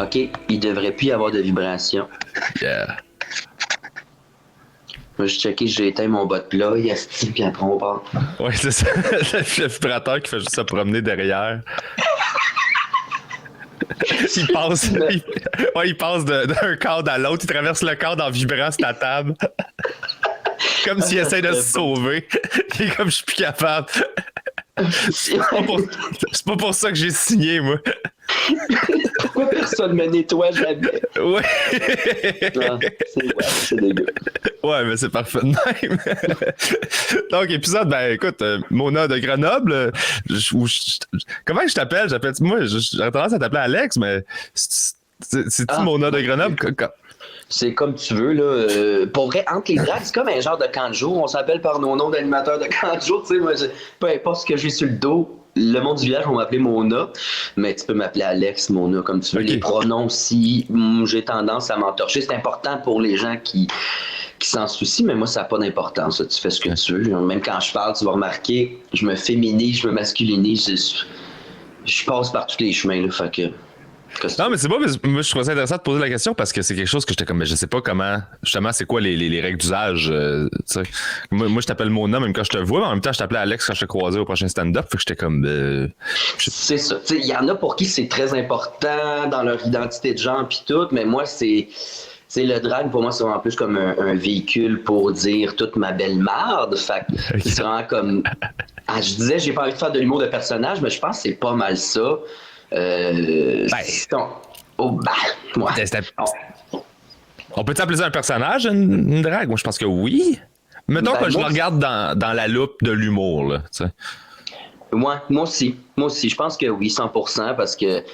OK, il devrait plus y avoir de vibration. Yeah. Moi, je checké, j'ai éteint mon bot là, il y a ce puis après on part. Ouais, c'est ça. Le vibrateur qui fait juste se promener derrière. Il passe d'un cadre à l'autre, il traverse le cadre en vibrant sur la table. Comme s'il essaie de se sauver. Il est comme je suis plus capable. C'est pas pour ça que j'ai signé, moi. Pourquoi personne me nettoie jamais? Ouais. Non, c'est dégueu. Ouais, mais c'est parfait de même. Donc, épisode, ben écoute, Mona de Grenoble, comment je t'appelle? Moi, j'aurais tendance à t'appeler Alex, mais c'est-tu Mona de Grenoble? C'est comme tu veux, là. Pour vrai, entre les drags, c'est comme un genre de camp de jour. On s'appelle par nos noms d'animateurs de camp de jour. Tu sais, moi, peu importe ce que j'ai sur le dos, le monde du village va m'appeler Mona, mais tu peux m'appeler Alex, Mona, comme tu veux. Okay. Les pronoms, si j'ai tendance à m'entorcher, c'est important pour les gens qui s'en soucient, mais moi, ça n'a pas d'importance. Tu fais ce que tu veux. Même quand je parle, tu vas remarquer, je me féminise, je me masculinise. Je passe par tous les chemins, là. Fait que... Non, mais c'est pas, mais moi je trouvais ça intéressant de poser la question parce que c'est quelque chose que j'étais comme, mais je sais pas comment, justement, c'est quoi les règles d'usage, tu sais. Moi, je t'appelle Mona même quand je te vois, mais en même temps, je t'appelais Alex quand je te croisais au prochain stand-up, fait que j'étais comme... C'est ça, tu sais, il y en a pour qui c'est très important dans leur identité de genre pis tout, mais moi, c'est le drag, pour moi, c'est vraiment plus comme un véhicule pour dire toute ma belle marde, fait que c'est vraiment comme... je disais, j'ai pas envie de faire de l'humour de personnage, mais je pense que c'est pas mal ça. Ouais. On peut t'appeler ça un personnage, une drague? Moi, je pense que oui. Mettons que je me regarde dans la loupe de l'humour, là, tu sais. Moi aussi. Je pense que oui, 100%, parce que, tu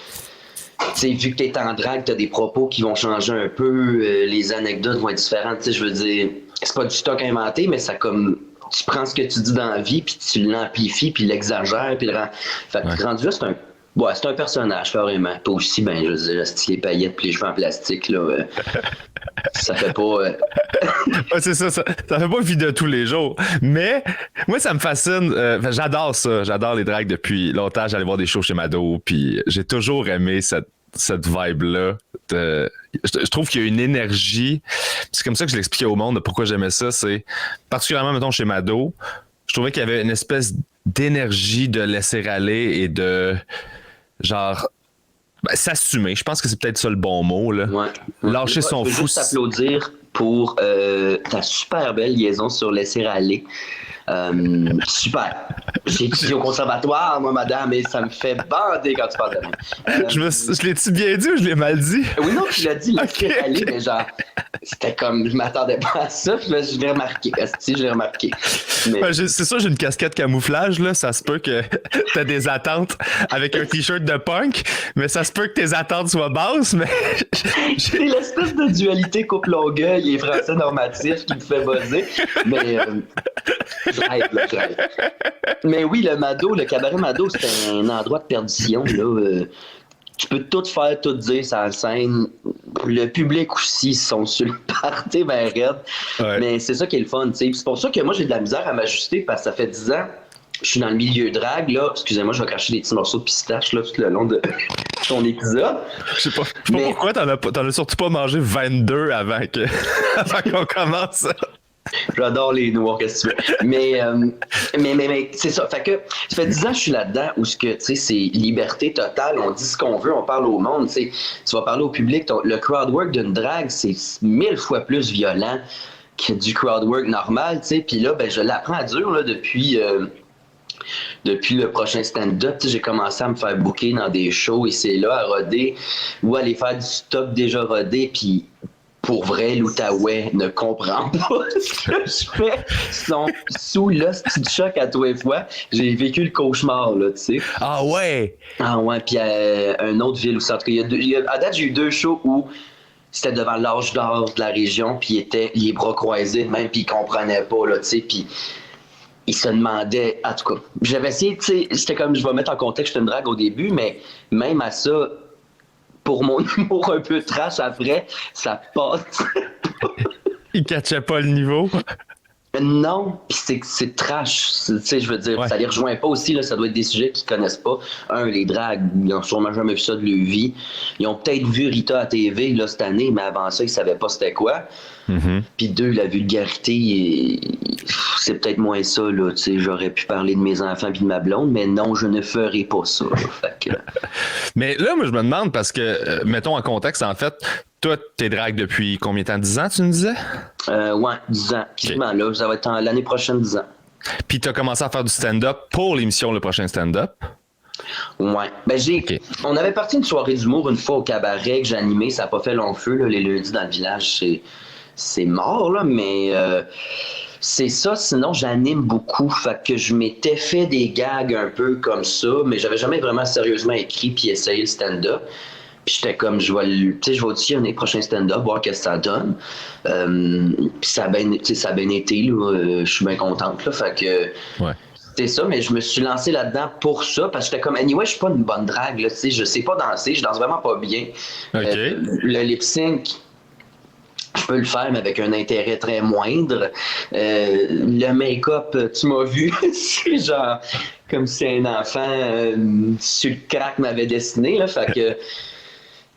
sais, vu que t'es en drague, t'as des propos qui vont changer un peu, les anecdotes vont être différentes, tu sais, je veux dire, c'est pas du stock inventé, mais ça comme... Tu prends ce que tu dis dans la vie, puis tu l'amplifies, puis l'exagères, puis le rend... Fait que rendu là, c'est un personnage, carrément. Toi aussi, ben, je veux dire, les paillettes et les cheveux en plastique, là, ça fait pas... Ouais, c'est ça fait pas vie de tous les jours. Mais, moi, ça me fascine. J'adore ça. J'adore les drags depuis longtemps. J'allais voir des shows chez Mado, puis j'ai toujours aimé cette vibe-là. Je trouve qu'il y a une énergie. C'est comme ça que je l'expliquais au monde de pourquoi j'aimais ça. C'est particulièrement, mettons, chez Mado, je trouvais qu'il y avait une espèce d'énergie de laisser aller et de... genre, s'assumer. Je pense que c'est peut-être ça le bon mot, là. Ouais. Lâcher son fou. Je veux juste t'applaudir pour ta super belle liaison sur laisser aller. Super. J'ai étudié au conservatoire, moi, madame, et ça me fait bander quand tu parles de moi. Je l'ai-tu bien dit ou je l'ai mal dit? Oui, non, tu l'as dit, laisser aller, mais genre, c'était comme, je m'attendais pas à ça, puis là, je l'ai remarqué. Je l'ai remarqué. Mais... c'est sûr, j'ai une casquette camouflage, là. Ça se peut que t'as des attentes avec un t-shirt de punk, mais ça se peut que tes attentes soient basses, mais... C'est l'espèce de dualité couple Longueuil et français normatif qui me fait buzzer, mais... je rêve. Mais oui, le cabaret Mado, c'est un endroit de perdition, là. Tu peux tout faire, tout dire sur la scène. Le public aussi sont sur le party ben raide. Ouais. Mais c'est ça qui est le fun, tu sais. C'est pour ça que moi, j'ai de la misère à m'ajuster parce que ça fait 10 ans je suis dans le milieu drague, là. Excusez-moi, je vais cracher des petits morceaux de pistache, là, tout le long de ton épisode. Je sais pas pourquoi t'en as surtout pas mangé 22 avant qu'on commence. J'adore les noirs, qu'est-ce que tu veux. Mais c'est ça. Fait que ça fait 10 ans que je suis là-dedans où c'est liberté totale. On dit ce qu'on veut, on parle au monde. Tu vas parler au public. Le crowdwork d'une drague, c'est 1000 fois plus violent que du crowdwork normal. Puis là, ben, je l'apprends à dur là, depuis le prochain stand-up. J'ai commencé à me faire booker dans des shows et c'est là à roder ou aller faire du stock déjà rodé. Puis pour vrai, l'Outaouais ne comprend pas ce que je fais. Ils sont sous l'hostie de choc à tous les fois. J'ai vécu le cauchemar, là, tu sais. Ah ouais? Ah ouais, puis une autre ville où à date, j'ai eu 2 shows où c'était devant l'âge d'or de la région, puis ils étaient les bras croisés de même, puis ils comprenaient pas, là, tu sais, puis ils se demandaient, en tout cas, j'avais essayé, tu sais, c'était comme, je vais mettre en contexte, j'étais une drague au début, mais même à ça, pour mon humour un peu trash après, ça passe. Il catchait pas le niveau. Non, puis c'est trash. Tu sais, je veux dire, Ouais. ça les rejoint pas aussi, là, ça doit être des sujets qu'ils connaissent pas. Les drags, ils ont sûrement jamais vu ça de leur vie. Ils ont peut-être vu Rita à TV là, cette année, mais avant ça, ils savaient pas c'était quoi. Mhm. Puis deux, la vulgarité, c'est peut-être moins ça, là. Tu sais, j'aurais pu parler de mes enfants puis de ma blonde, mais non, je ne ferai pas ça. Là. Fait que, Mais là, moi, je me demande parce que, mettons en contexte, en fait, toi, t'es drague depuis combien de temps? 10 ans, tu me disais? ouais, 10 ans. Quasiment, là, ça va être l'année prochaine, 10 ans. Puis t'as commencé à faire du stand-up pour l'émission Le Prochain Stand-up. Ouais. Ok. On avait parti une soirée d'humour une fois au cabaret que j'ai animé, ça n'a pas fait long feu, là, les lundis dans le village, c'est mort, là, mais c'est ça, sinon j'anime beaucoup. Fait que je m'étais fait des gags un peu comme ça, mais j'avais jamais vraiment sérieusement écrit puis essayé le stand-up. Puis j'étais comme, je vais aussi un des prochains stand-up, voir qu'est-ce que ça donne. Puis ça a bien été, là, je suis bien contente, là, fait que... Ouais. C'est ça, mais je me suis lancé là-dedans pour ça, parce que j'étais comme, anyway, je suis pas une bonne drague, là, tu sais, je sais pas danser, je danse vraiment pas bien. OK. Le lip sync, je peux le faire, mais avec un intérêt très moindre. Le make-up, tu m'as vu, c'est genre comme si un enfant sur le crack m'avait dessiné, là, fait que...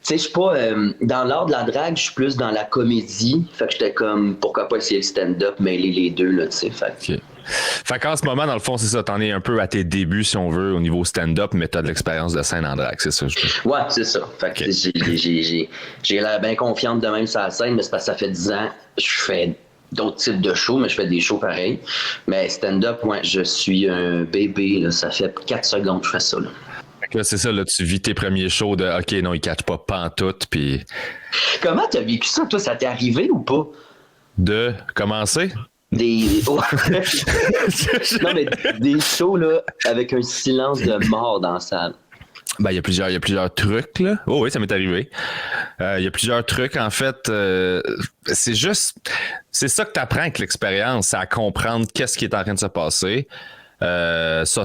Tu sais, je suis pas dans l'art de la drague, je suis plus dans la comédie. Fait que j'étais comme, pourquoi pas essayer le stand-up, mêler les deux, là, tu sais. OK. Fait qu'en ce moment, dans le fond, c'est ça, t'en es un peu à tes débuts, si on veut, au niveau stand-up, mais t'as de l'expérience de scène en drague, c'est ça? Ouais, c'est ça. Fait que j'ai l'air bien confiante de même sur la scène, mais c'est parce que ça fait 10 ans, je fais d'autres types de shows, mais je fais des shows pareils. Mais stand-up, ouais, je suis un bébé, là, ça fait 4 secondes que je fais ça, là. Là, c'est ça, là, tu vis tes premiers shows de OK, non, ils catchent pas pantoute, puis Comment t'as vécu ça, toi? Ça t'est arrivé ou pas? de commencer. Oh. Non, mais des shows, là, avec un silence de mort dans la salle. Ben, il y a plusieurs trucs, là. Oh oui, ça m'est arrivé. Il y a plusieurs trucs, en fait. C'est ça que tu apprends avec l'expérience, c'est à comprendre qu'est-ce qui est en train de se passer.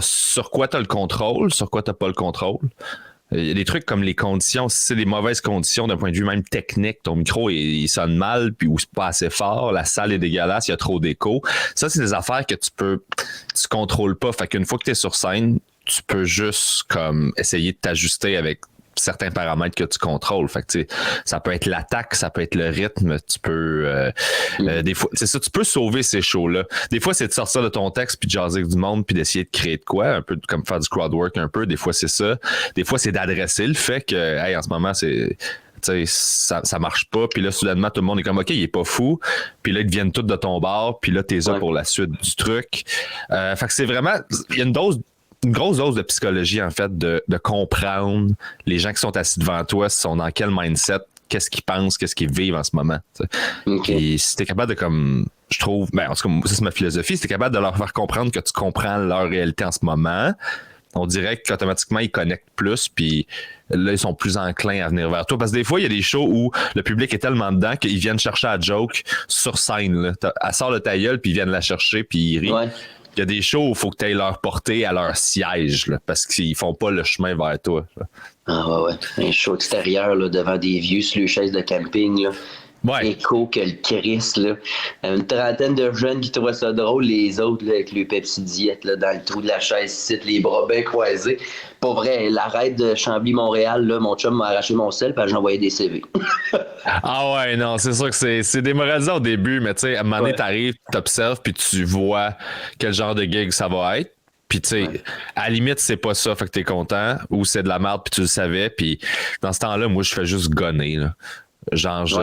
Sur quoi tu as le contrôle, sur quoi tu n'as pas le contrôle. Il y a des trucs comme les conditions, si c'est des mauvaises conditions d'un point de vue même technique, ton micro il sonne mal puis ou c'est pas assez fort, la salle est dégueulasse, il y a trop d'écho. Ça, c'est des affaires que tu contrôles pas. Fait qu'une fois que tu es sur scène, tu peux juste comme essayer de t'ajuster avec certains paramètres que tu contrôles. Fait que tu sais, ça peut être l'attaque, ça peut être le rythme, tu peux des fois, c'est ça, tu peux sauver ces shows-là. Des fois, c'est de sortir de ton texte puis de jaser avec du monde puis d'essayer de créer de quoi, un peu comme faire du crowd work un peu. Des fois, c'est ça. Des fois, c'est d'adresser le fait que hey, en ce moment, c'est ça marche pas, puis là, soudainement, tout le monde est comme, OK, il est pas fou, puis là, ils viennent tous de ton bord, puis là, t'es là pour la suite du truc. Fait que c'est vraiment, il y a une grosse dose de psychologie, en fait, de comprendre les gens qui sont assis devant toi, sont dans quel mindset, qu'est-ce qu'ils pensent, qu'est-ce qu'ils vivent en ce moment. Okay. Et si t'es capable de, comme, je trouve, ben, en tout cas, ça, c'est ma philosophie, si t'es capable de leur faire comprendre que tu comprends leur réalité en ce moment, on dirait qu'automatiquement, ils connectent plus, puis là, ils sont plus enclins à venir vers toi. Parce que des fois, il y a des shows où le public est tellement dedans qu'ils viennent chercher la joke sur scène. Là. Elle sort de ta gueule, puis ils viennent la chercher, puis ils rient. Ouais. Il y a des shows où il faut que tu ailles leur porter à leur siège, là, parce qu'ils font pas le chemin vers toi. Là. Ah ouais. Un show extérieur là, devant des vieux sur les chaises de camping. Là. Ouais. Écho que le Christ, là. Une trentaine de jeunes qui trouvaient ça drôle, les autres, là, avec le Pepsi Diète, là, dans le trou de la chaise, les bras bien croisés. Pas vrai, l'arrêt de Chambly-Montréal, là, mon chum m'a arraché mon sel, puis j'ai envoyé des CV. Ah ouais, non, c'est sûr que c'est démoralisant au début, mais tu sais, à un moment donné, t'arrives, t'observes, puis tu vois quel genre de gig ça va être. Puis tu sais, à la limite, c'est pas ça, fait que t'es content, ou c'est de la merde, puis tu le savais, puis dans ce temps-là, moi, je fais juste gonner, là. Genre, tu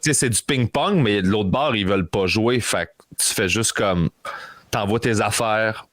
sais, c'est du ping-pong, mais de l'autre bord, ils veulent pas jouer. Fait que tu fais juste comme, t'envoies tes affaires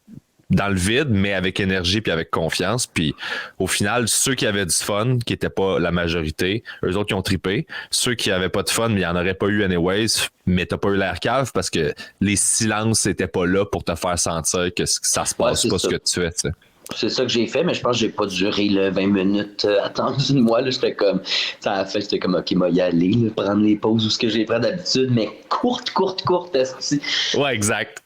dans le vide, mais avec énergie puis avec confiance. Puis au final, ceux qui avaient du fun, qui n'étaient pas la majorité, eux autres qui ont trippé. Ceux qui avaient pas de fun, mais il n'y en aurait pas eu anyways, mais t'as pas eu l'air cave parce que les silences n'étaient pas là pour te faire sentir que ça se passe pas ça. Ce que tu fais, tu sais. C'est ça que j'ai fait, mais je pense que j'ai pas duré le 20 minutes attendu de moi. Là, j'étais comme, ça a fait, j'étais comme, OK, moi y aller, là, prendre les pauses ou ce que j'ai pris d'habitude, mais courte, est-ce que ouais, exact.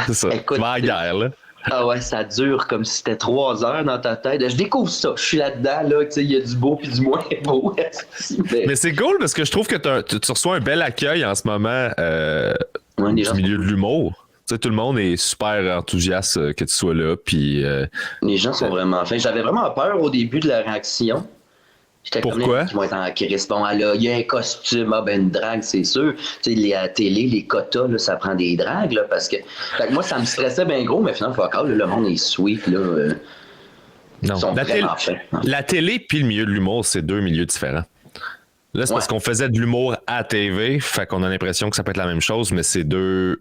C'est ça. Écoute, va à la guerre, là. Ah ouais, ça dure comme si c'était 3 heures dans ta tête. Je découvre ça. Je suis là-dedans, là, tu sais, il y a du beau puis du moins beau. Mais c'est cool parce que je trouve que tu reçois un bel accueil en ce moment du milieu de l'humour. Tu sais, tout le monde est super enthousiaste que tu sois là. Puis, Les gens sont vraiment fins. J'avais vraiment peur au début de la réaction. J'étais pourquoi? Qui vont être en qui répond là, il y a un costume, une drague, c'est sûr. Tu sais, à la télé, les quotas, là, ça prend des dragues, là, parce que. Fait que moi, ça me stressait bien gros, mais finalement, fuck all, le monde est sweet, là. Non. Ils sont vraiment fins. La télé puis le milieu de l'humour, c'est deux milieux différents. Là, c'est parce qu'on faisait de l'humour à TV, fait qu'on a l'impression que ça peut être la même chose, mais c'est deux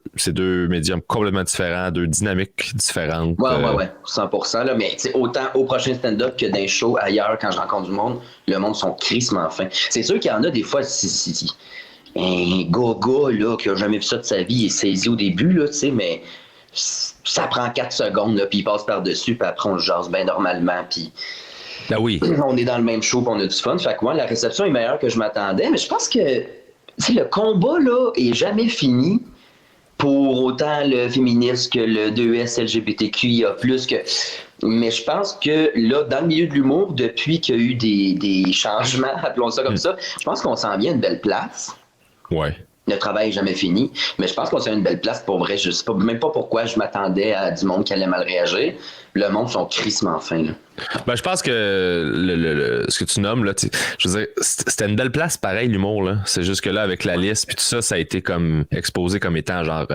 médiums complètement différents, deux dynamiques différentes. Ouais, 100%. Là, mais autant au prochain stand-up que dans les shows ailleurs, quand je rencontre du monde, le monde sont crissement fins. C'est sûr qu'il y en a des fois, si un gars là, qui a jamais vu ça de sa vie, il est saisi au début, là, mais ça prend 4 secondes, là, puis il passe par-dessus, puis après on le jase bien normalement, puis... Ben oui. On est dans le même show, puis on a du fun. Fait que moi, la réception est meilleure que je m'attendais, mais je pense que le combat là est jamais fini pour autant le féminisme que le 2S LGBTQIA+, mais je pense que là, dans le milieu de l'humour, depuis qu'il y a eu des changements, appelons ça comme ça, je pense qu'on s'en vient à une belle place. Ouais. Le travail n'est jamais fini, mais je pense qu'on s'en vient à une belle place pour vrai. Je sais pas, même pas pourquoi je m'attendais à du monde qui allait mal réagir. Le monde sont crissement fins, là. Ben, je pense que ce que tu nommes, là, je veux dire, c'était une belle place pareil, l'humour, là. C'est juste que là, avec la liste, puis tout ça, ça a été comme exposé comme étant genre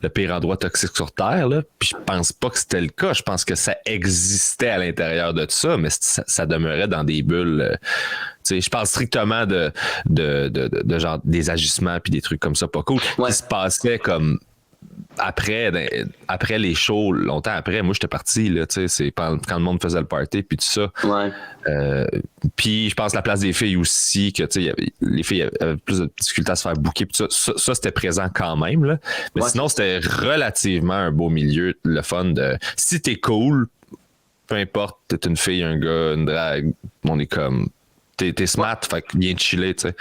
le pire endroit toxique sur Terre, là. Puis je pense pas que c'était le cas. Je pense que ça existait à l'intérieur de tout ça, mais ça demeurait dans des bulles. Je parle strictement de genre des agissements puis des trucs comme ça pas cool. Qui se passaient comme après les shows, longtemps après, moi j'étais parti là, c'est quand le monde faisait le party puis tout ça. Ouais. Puis je pense la place des filles aussi, que les filles avaient plus de difficultés à se faire booker puis ça c'était présent quand même là. Mais sinon c'était relativement un beau milieu, le fun de si t'es cool, peu importe, t'es une fille, un gars, une drague, on est comme t'es smart, fait que viens chiller, tu sais.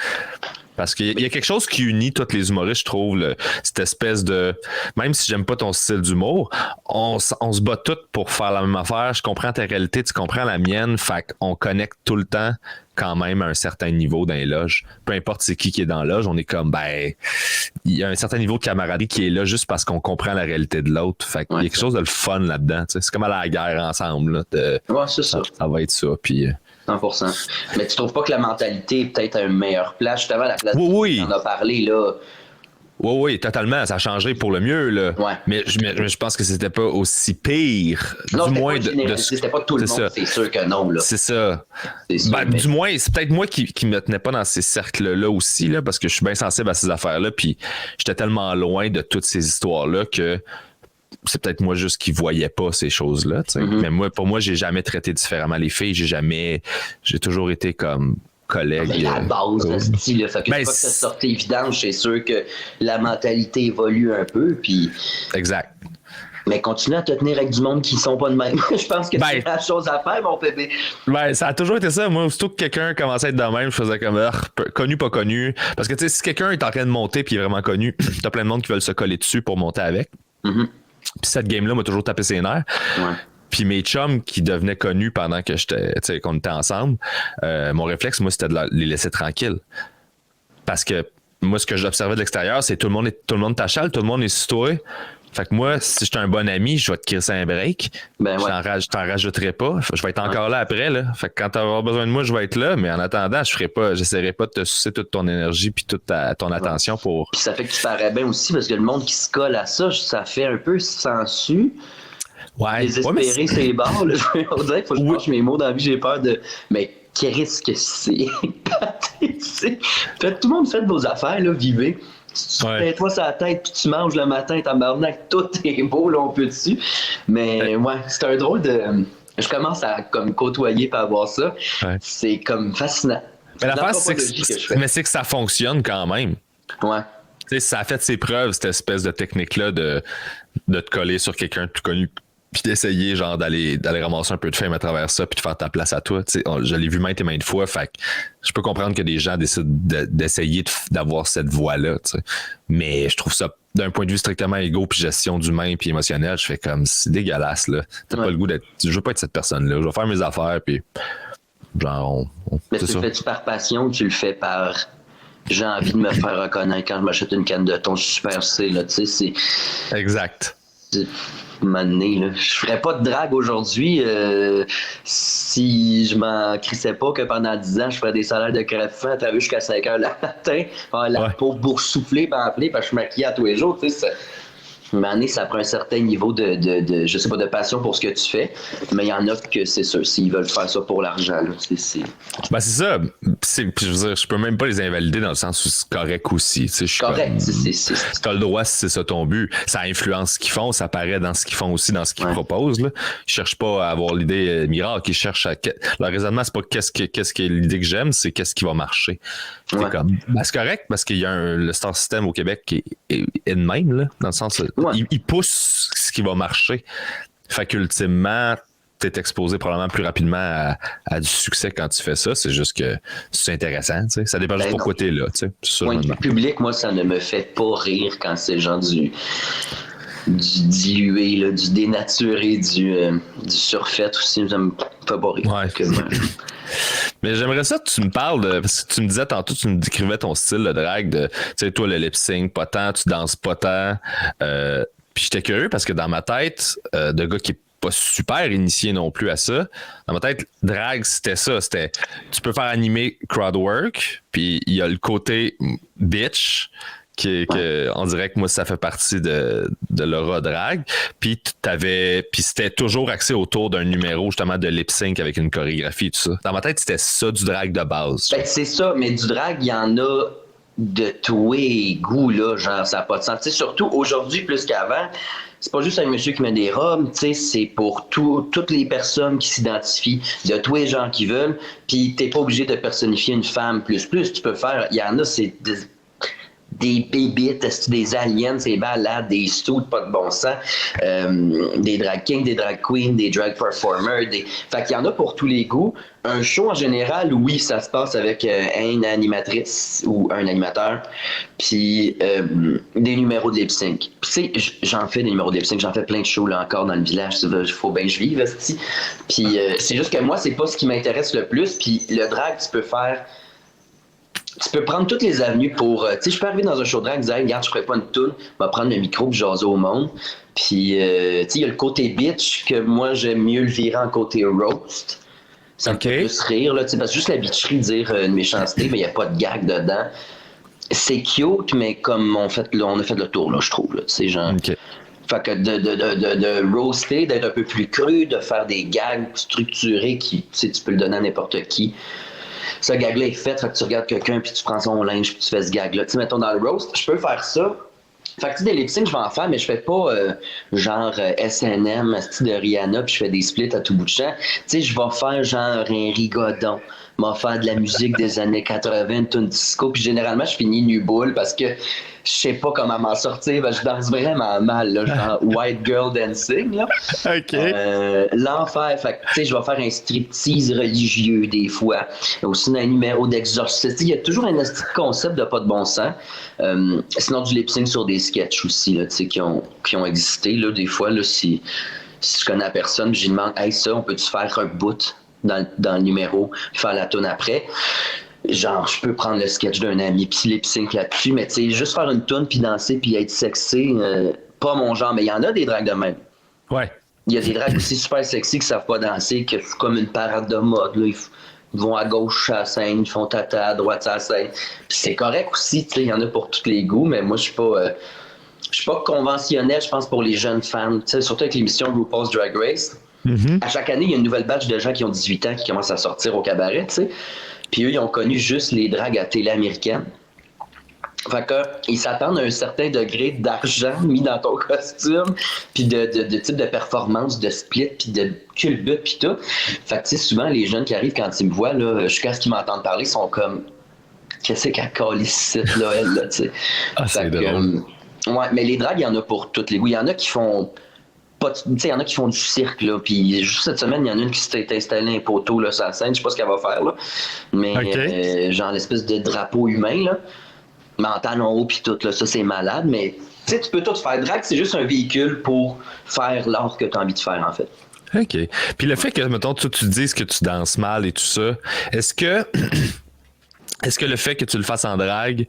Parce qu'il y a quelque chose qui unit tous les humoristes, je trouve, cette espèce de... Même si j'aime pas ton style d'humour, on se bat tous pour faire la même affaire. Je comprends ta réalité, tu comprends la mienne, fait qu'on connecte tout le temps quand même à un certain niveau dans les loges. Peu importe c'est qui est dans la loge, on est comme, il y a un certain niveau de camaraderie qui est là juste parce qu'on comprend la réalité de l'autre. Fait qu'il y a quelque chose de le fun là-dedans. Tu sais. C'est comme à la guerre ensemble. Là, c'est ça. Ça va être ça, puis... 100%. Mais tu trouves pas que la mentalité est peut-être à une meilleure place? Justement, la place oui. on en a parlé, là. Oui, totalement. Ça a changé pour le mieux, là. Ouais. Mais je pense que c'était pas aussi pire. Non, du moins c'était pas tout le monde, c'est sûr que non, là. C'est ça. C'est sûr, du moins, c'est peut-être moi qui me tenais pas dans ces cercles-là aussi, là, parce que je suis bien sensible à ces affaires-là, puis j'étais tellement loin de toutes ces histoires-là que c'est peut-être moi juste qui voyais pas ces choses-là. Mm-hmm. Mais pour moi, j'ai jamais traité différemment les filles. J'ai toujours été comme collègue. C'est la base de ce style. Fait que pas que ça sortait évident, c'est sûr que la mentalité évolue un peu. Puis... Exact. Mais continue à te tenir avec du monde qui sont pas de même. Je pense que c'est la chose à faire, mon bébé. Ça a toujours été ça. Moi, aussitôt que quelqu'un commençait à être de même, je faisais comme connu, pas connu. Parce que tu sais, si quelqu'un est en train de monter puis il est vraiment connu, t'as plein de monde qui veulent se coller dessus pour monter avec. Mm-hmm. Puis cette game-là m'a toujours tapé ses nerfs. Ouais. Puis mes chums qui devenaient connus pendant que qu'on était ensemble, mon réflexe, moi, c'était de les laisser tranquilles. Parce que moi, ce que j'observais de l'extérieur, c'est tout le monde t'achale, tout le monde est sur toi. Fait que moi, si j'étais un bon ami, je vais te crisser un break. Je t'en rajouterai pas. Je vais être encore là après. Là. Fait que quand tu vas avoir besoin de moi, je vais être là. Mais en attendant, j'essaierai pas de te sucer toute ton énergie puis toute ton attention pour. Puis ça fait que tu parais bien aussi parce que le monde qui se colle à ça, ça fait un peu sensu. Ouais. Désespéré, c'est les barres. On dirait qu'il faut que je mange mes mots dans la vie, j'ai peur de. Mais qu'est-ce que c'est? Tout le monde fait de vos affaires, là, vivez. Si tu fais toi sur la tête puis tu manges le matin, tabarnak, tout est beau, là, on peut dessus. Mais c'est un drôle de. Je commence à comme côtoyer et avoir ça. Ouais. C'est comme fascinant. Mais l'affaire, c'est que ça fonctionne quand même. Ouais. Tu sais, ça a fait ses preuves, cette espèce de technique-là de te coller sur quelqu'un de tout connu. Puis d'essayer genre d'aller ramasser un peu de fame à travers ça puis de faire ta place à toi. Je l'ai vu maintes et maintes fois, fait que je peux comprendre que des gens décident d'essayer d'avoir cette voie-là. T'sais. Mais je trouve ça d'un point de vue strictement égo puis gestion d'humain puis émotionnel, je fais comme c'est dégueulasse là. T'as pas le goût d'être. Je veux pas être cette personne-là. Je vais faire mes affaires puis genre. Mais tu le fais-tu par passion ou tu le fais par j'ai envie de me faire reconnaître quand je m'achète une canne de thon super C là, tu sais, c'est. Exact. un moment donné, là, je ferais pas de drague aujourd'hui si je m'en crissais pas que pendant 10 ans, je ferais des salaires de crève-faim, travailler jusqu'à 5 heures le matin, avoir la peau boursouflée, m'appeler, parce que je me maquillais à tous les jours, tu sais, un moment donné, ça prend un certain niveau de je sais pas, de passion pour ce que tu fais, mais il y en a que c'est sûr, s'ils veulent faire ça pour l'argent, là, Ben, c'est ça. Puis je veux dire, je peux même pas les invalider dans le sens où c'est correct aussi. Tu sais, je suis correct. T'as le droit si c'est ça ton but. Ça influence ce qu'ils font, ça paraît dans ce qu'ils font aussi, dans ce qu'ils proposent. Là. Ils cherchent pas à avoir l'idée miracle, ils cherchent à. Leur raisonnement, c'est pas qu'est-ce que l'idée que j'aime, c'est qu'est-ce qui va marcher. C'est comme. Ben, c'est correct parce qu'il y a le star system au Québec qui est de même, là, dans le sens. Il pousse ce qui va marcher. Fait qu'ultimement, t'es exposé probablement plus rapidement à du succès quand tu fais ça. C'est juste que c'est intéressant. Tu sais. Ça dépend juste pourquoi t'es là. Tu sais. Point de vue public, moi, ça ne me fait pas rire quand c'est genre du dilué, là, du dénaturé, du surfait aussi. Ça me fait pas rire. Ouais. Mais j'aimerais ça que tu me parles de. Parce que tu me disais tantôt, tu me décrivais ton style de drague, de, tu sais, toi, le lip sync, pas tant, tu danses pas tant. Puis j'étais curieux parce que dans ma tête, de gars qui est pas super initié non plus à ça, dans ma tête, drague, c'était ça. C'était, tu peux faire animer crowd work, puis il y a le côté bitch, on dirait que moi, ça fait partie de l'aura drague. Puis c'était toujours axé autour d'un numéro, justement, de lip sync avec une chorégraphie et tout ça. Dans ma tête, c'était ça du drag de base. Ben, c'est ça, mais du drag, il y en a de tous les goûts, là, genre, ça n'a pas de sens. T'sais, surtout aujourd'hui, plus qu'avant, c'est pas juste un monsieur qui met des robes, c'est pour toutes les personnes qui s'identifient, de tous les gens qui veulent, puis t'es pas obligé de personnifier une femme plus. Tu peux faire, il y en a, c'est des bébites, des aliens, des balades, des stouts, pas de bon sens, des drag kings, des drag queens, des drag performers, fait qu'il y en a pour tous les goûts. Un show en général, oui, ça se passe avec une animatrice ou un animateur, puis des numéros de lip sync. Puis tu sais, j'en fais des numéros de lip sync, j'en fais plein de shows là encore dans le village, il faut bien que je vive, puis c'est juste que moi, c'est pas ce qui m'intéresse le plus, puis le drag, tu peux prendre toutes les avenues pour. Tu sais, je peux arriver dans un show de drag et dire, regarde, je ferai pas une toune, je vais prendre le micro et jaser au monde. Puis, tu sais, il y a le côté bitch que moi, j'aime mieux le virer en côté roast. Ça me fait plus rire, là, tu sais, parce que juste la bitcherie de dire une méchanceté, mais il n'y a pas de gag dedans. C'est cute, mais comme on a fait le tour, là, je trouve, là, tu sais, genre. Fait que de roaster, d'être un peu plus cru, de faire des gags structurés qui, tu sais, tu peux le donner à n'importe qui. Ce gag-là est fait que tu regardes quelqu'un, puis tu prends son linge, puis tu fais ce gag-là. Tu sais, mettons, dans le roast, je peux faire ça. Fait que, tu sais, des lip sync, je vais en faire, mais je fais pas genre S&M, de Rihanna, puis je fais des splits à tout bout de champ. Tu sais, je vais faire genre un rigodon. Je vais faire de la musique des années 80, une disco, puis généralement, je finis nu boule parce que je sais pas comment m'en sortir. Ben, je danse vraiment mal, là, genre white girl dancing, là. OK. L'enfer. Fait que, tu sais, je vais faire un striptease religieux des fois. Aussi un numéro d'exorciste. Il y a toujours un concept de pas de bon sens. Sinon, du lip sync sur des sketchs aussi, là, tu sais, qui ont existé, là, des fois, là, si je connais la personne, je lui demande, hey, ça, on peut-tu faire un bout dans le numéro, puis faire la toune après? Genre, je peux prendre le sketch d'un ami, puis lip sync là-dessus, mais tu sais, juste faire une toune, puis danser, puis être sexy, pas mon genre, mais il y en a des drags de même. Ouais. Il y a des drags aussi super sexy qui savent pas danser, que c'est comme une parade de mode, là. Ils vont à gauche à la scène, ils font tata à droite à la scène. Puis c'est correct aussi, tu sais, il y en a pour tous les goûts, mais moi, je suis pas conventionnel, je pense, pour les jeunes fans, tu sais, surtout avec l'émission RuPaul's Drag Race. Mm-hmm. À chaque année, il y a une nouvelle batch de gens qui ont 18 ans qui commencent à sortir au cabaret, tu sais. Puis eux, ils ont connu juste les dragues à télé américaine. Fait que, ils s'attendent à un certain degré d'argent mis dans ton costume, puis de type de performance, de split, puis de culbute, puis tout. Fait que, tu sais, souvent, les jeunes qui arrivent quand ils me voient, là, jusqu'à ce qu'ils m'entendent parler, sont comme, qu'est-ce qu'elle colle ici, là, elle, là, tu sais. Ah, c'est drôle. Ouais, mais les dragues, il y en a pour tous les goûts. Il y en a qui font il y en a qui font du cirque, là, puis juste cette semaine, il y en a une qui s'est installée un poteau, là, sur la scène, je sais pas ce qu'elle va faire, là, mais genre l'espèce de drapeau humain, là, mais en talons hauts puis tout, là, ça c'est malade, mais tu sais, tu peux tout faire. Drag, c'est juste un véhicule pour faire l'art que tu as envie de faire, en fait. OK. Puis le fait que, mettons, tu dises que tu danses mal et tout ça, est-ce que le fait que tu le fasses en drague,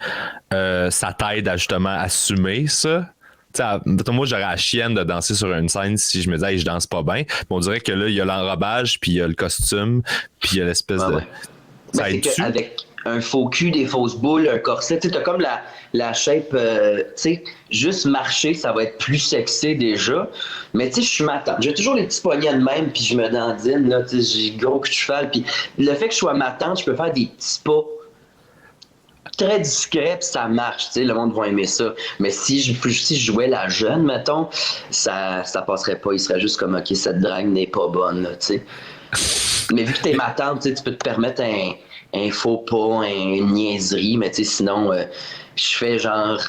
ça t'aide à justement assumer ça? moi, j'aurais la chienne de danser sur une scène si je me disais, hey, je danse pas bien. Mais on dirait que là, il y a l'enrobage, puis il y a le costume, puis il y a l'espèce de. Ouais. Ça C'est aide-tu? qu'avec un faux cul, des fausses boules, un corset, tu as comme la shape, tu sais, juste marcher, ça va être plus sexy déjà. Mais tu sais, je suis ma tante. J'ai toujours les petits poignets de même, puis je me dandine, là, tu sais, j'ai gros cul de cheval. Puis le fait que je sois ma tante, je peux faire des petits pas très discrets, puis ça marche, tu sais, le monde va aimer ça. Mais si je jouais la jeune, mettons, ça passerait pas. Il serait juste comme, OK, cette drague n'est pas bonne, là, tu sais. Mais vu que t'es ma tante, tu peux te permettre un faux pas, une niaiserie, mais tu sais, sinon, je fais genre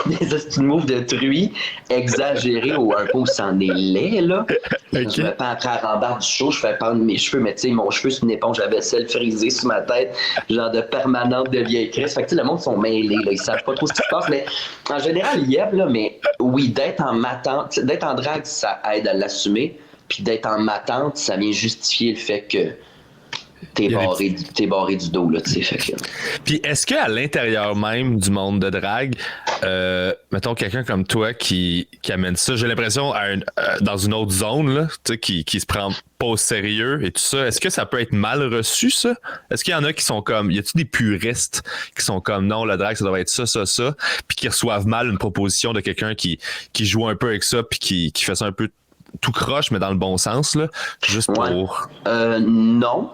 des petits moves de truie exagérés ou un peu où c'en est laid, là. Okay. Je me prends après à rembarre du show, je fais pendre mes cheveux, mais tu sais, mon cheveu, c'est une éponge à vaisselle frisée sur ma tête, genre de permanente de vieille crise. Fait que tu sais, le monde sont mêlés, là, ils savent pas trop ce qui se passe, mais en général, ils y aiment, là, mais oui, d'être en matante, d'être en drague, ça aide à l'assumer, puis d'être en matante, ça vient justifier le fait que t'es barré du dos, là, tu sais. Fait que... Puis est-ce qu'à l'intérieur même du monde de drague, mettons quelqu'un comme toi qui amène ça, j'ai l'impression dans une autre zone, là, tu sais, qui se prend pas au sérieux et tout ça, est-ce que ça peut être mal reçu, ça? Est-ce qu'il y en a qui sont comme, y a-t-il des puristes qui sont comme, non, le drague, ça doit être ça, puis qui reçoivent mal une proposition de quelqu'un qui joue un peu avec ça, puis qui fait ça un peu tout croche, mais dans le bon sens, là, juste pour... Non.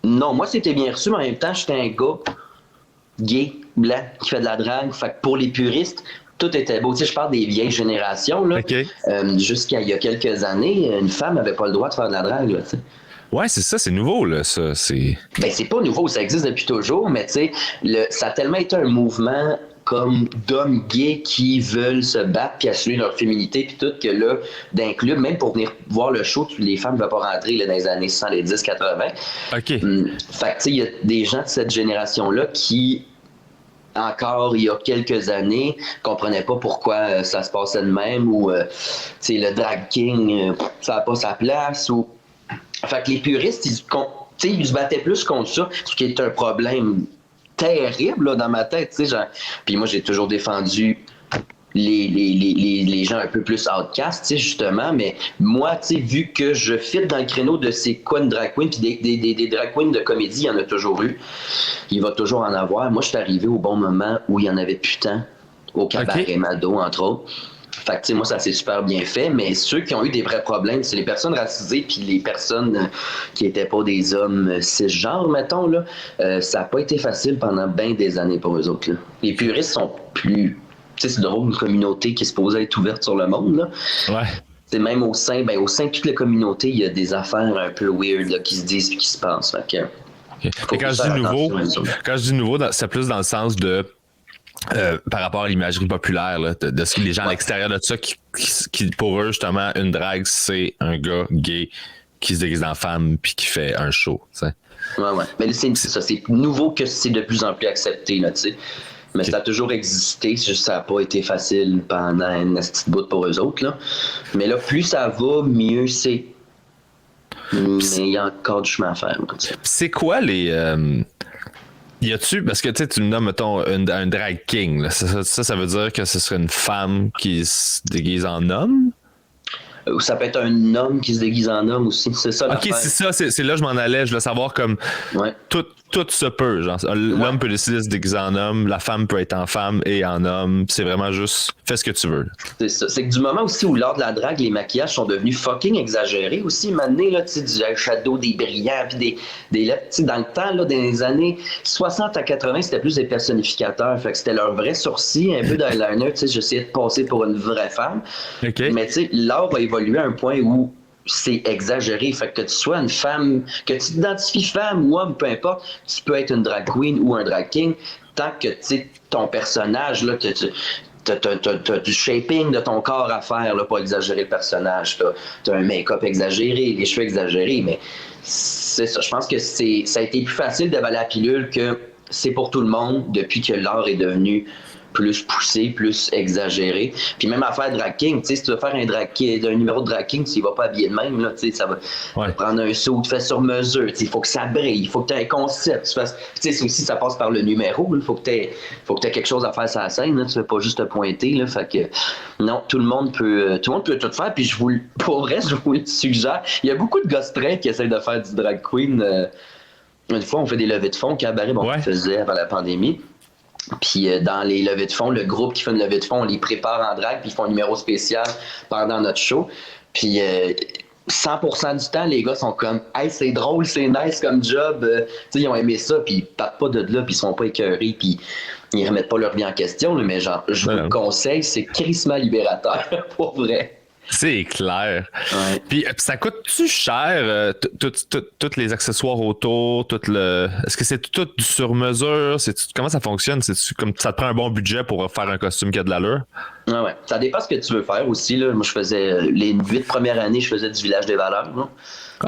Non, moi, c'était bien reçu, mais en même temps, j'étais un gars gay, blanc, qui fait de la drague. Fait que pour les puristes, tout était beau. Tu sais, je parle des vieilles générations, là. Okay. Jusqu'à il y a quelques années, une femme n'avait pas le droit de faire de la drague, là, tu sais. Ouais, c'est ça, c'est nouveau, là, ça. Ben, c'est pas nouveau, ça existe depuis toujours, mais tu sais, ça a tellement été un mouvement comme d'hommes gays qui veulent se battre puis assumer leur féminité puis tout, que là, d'un club, même pour venir voir le show, les femmes ne veulent pas rentrer là, dans les années 70-80. OK. Fait que, tu sais, il y a des gens de cette génération-là qui, encore il y a quelques années, comprenaient pas pourquoi ça se passait de même ou, tu sais, le drag king, ça n'a pas sa place ou... Fait que les puristes, ils se battaient plus contre ça, ce qui est un problème terrible là, dans ma tête, tu sais, genre. Puis moi, j'ai toujours défendu les gens un peu plus outcast, tu sais, justement, mais moi, tu sais, vu que je fit dans le créneau de c'est quoi une drag queen, puis des drag queens de comédie, il y en a toujours eu, il va toujours en avoir. Moi, je suis arrivé au bon moment où il y en avait plus tant, au Cabaret Mado, entre autres. Fait que, tu sais, moi, ça s'est super bien fait, mais ceux qui ont eu des vrais problèmes, c'est les personnes racisées puis les personnes qui étaient pas des hommes cisgenres, mettons, là. Ça n'a pas été facile pendant bien des années pour eux autres, là. Les puristes sont plus... Tu sais, c'est drôle, une communauté qui est supposée être ouverte sur le monde, là. Ouais. C'est même au sein de toute la communauté, il y a des affaires un peu weird là, qui se disent et qui se passent. Fait que, okay. Quand je dis nouveau, c'est plus dans le sens de... par rapport à l'imagerie populaire là, de ce que les gens à l'extérieur de ça qui pour eux justement une drague c'est un gars gay qui se déguise en femme puis qui fait un show, t'sais. Ouais. Mais c'est ça, c'est nouveau que c'est de plus en plus accepté là, tu sais. Mais ça a toujours existé, c'est juste que ça n'a pas été facile pendant une petite bout pour eux autres là. Mais là, plus ça va, mieux c'est. Mais il y a encore du chemin à faire. C'est quoi les y a-tu, parce que tu me nommes, mettons, un drag king, là. Ça veut dire que ce serait une femme qui se déguise en homme? Ou ça peut être un homme qui se déguise en homme aussi, c'est ça. Ok, c'est ça, c'est là que je m'en allais, je voulais savoir comme tout se peut, genre l'homme peut décider de se déguiser en homme, la femme peut être en femme et en homme, c'est vraiment juste fais ce que tu veux. C'est ça, c'est que du moment aussi où lors de la drague, les maquillages sont devenus fucking exagérés aussi, maintenant là, tu sais, du eyeshadow, des brillants, puis des lèvres, tu sais, dans le temps, là, dans les années 60 à 80, c'était plus des personnificateurs, fait que c'était leur vrai sourcil, un peu d'eyeliner, tu sais, j'essayais de passer pour une vraie femme, okay. Mais tu sais, l'art va évoluer à un point où c'est exagéré. Fait que tu sois une femme, que tu t'identifies femme ou homme, peu importe, tu peux être une drag queen ou un drag king, tant que tu sais, ton personnage, là, t'as du shaping de ton corps à faire, là, pas exagérer le personnage. T'as un make-up exagéré, les cheveux exagérés, mais c'est ça. Je pense que ça a été plus facile d'avaler la pilule que c'est pour tout le monde depuis que l'art est devenu plus poussé, plus exagéré. Puis même à faire drag king, tu sais, si tu veux faire un numéro de drag king, tu vas pas habillé de même, là, tu sais, ça va prendre un saut fait sur mesure, tu sais, il faut que ça brille, il faut que tu aies un concept. Tu sais, aussi, ça passe par le numéro, il faut que tu aies quelque chose à faire sur la scène, là, tu ne veux pas juste te pointer, là, fait que non, tout le monde peut tout faire, puis pour vrai, je vous le suggère. Il y a beaucoup de gosses qui essayent de faire du drag queen. Une fois, on fait des levées de fonds, cabaret, on faisait avant la pandémie. Puis dans les levées de fonds, le groupe qui fait une levée de fonds, on les prépare en drag, puis ils font un numéro spécial pendant notre show. Puis 100% du temps, les gars sont comme « Hey, c'est drôle, c'est nice comme job. » Tu sais, ils ont aimé ça, puis ils partent pas de là, puis ils sont pas écœurés, puis ils remettent pas leur vie en question. Mais genre, je vous le conseille, c'est crissement libérateur, pour vrai. C'est clair. Ouais. Puis ça coûte-tu cher, tous les accessoires autour, est-ce que c'est tout du sur-mesure? Comment ça fonctionne? C'est-tu comme ça te prend un bon budget pour faire un costume qui a de l'allure? Ouais. Ça dépend ce que tu veux faire aussi, là. Moi, je faisais les 8 premières années, je faisais du Village des Valeurs, là.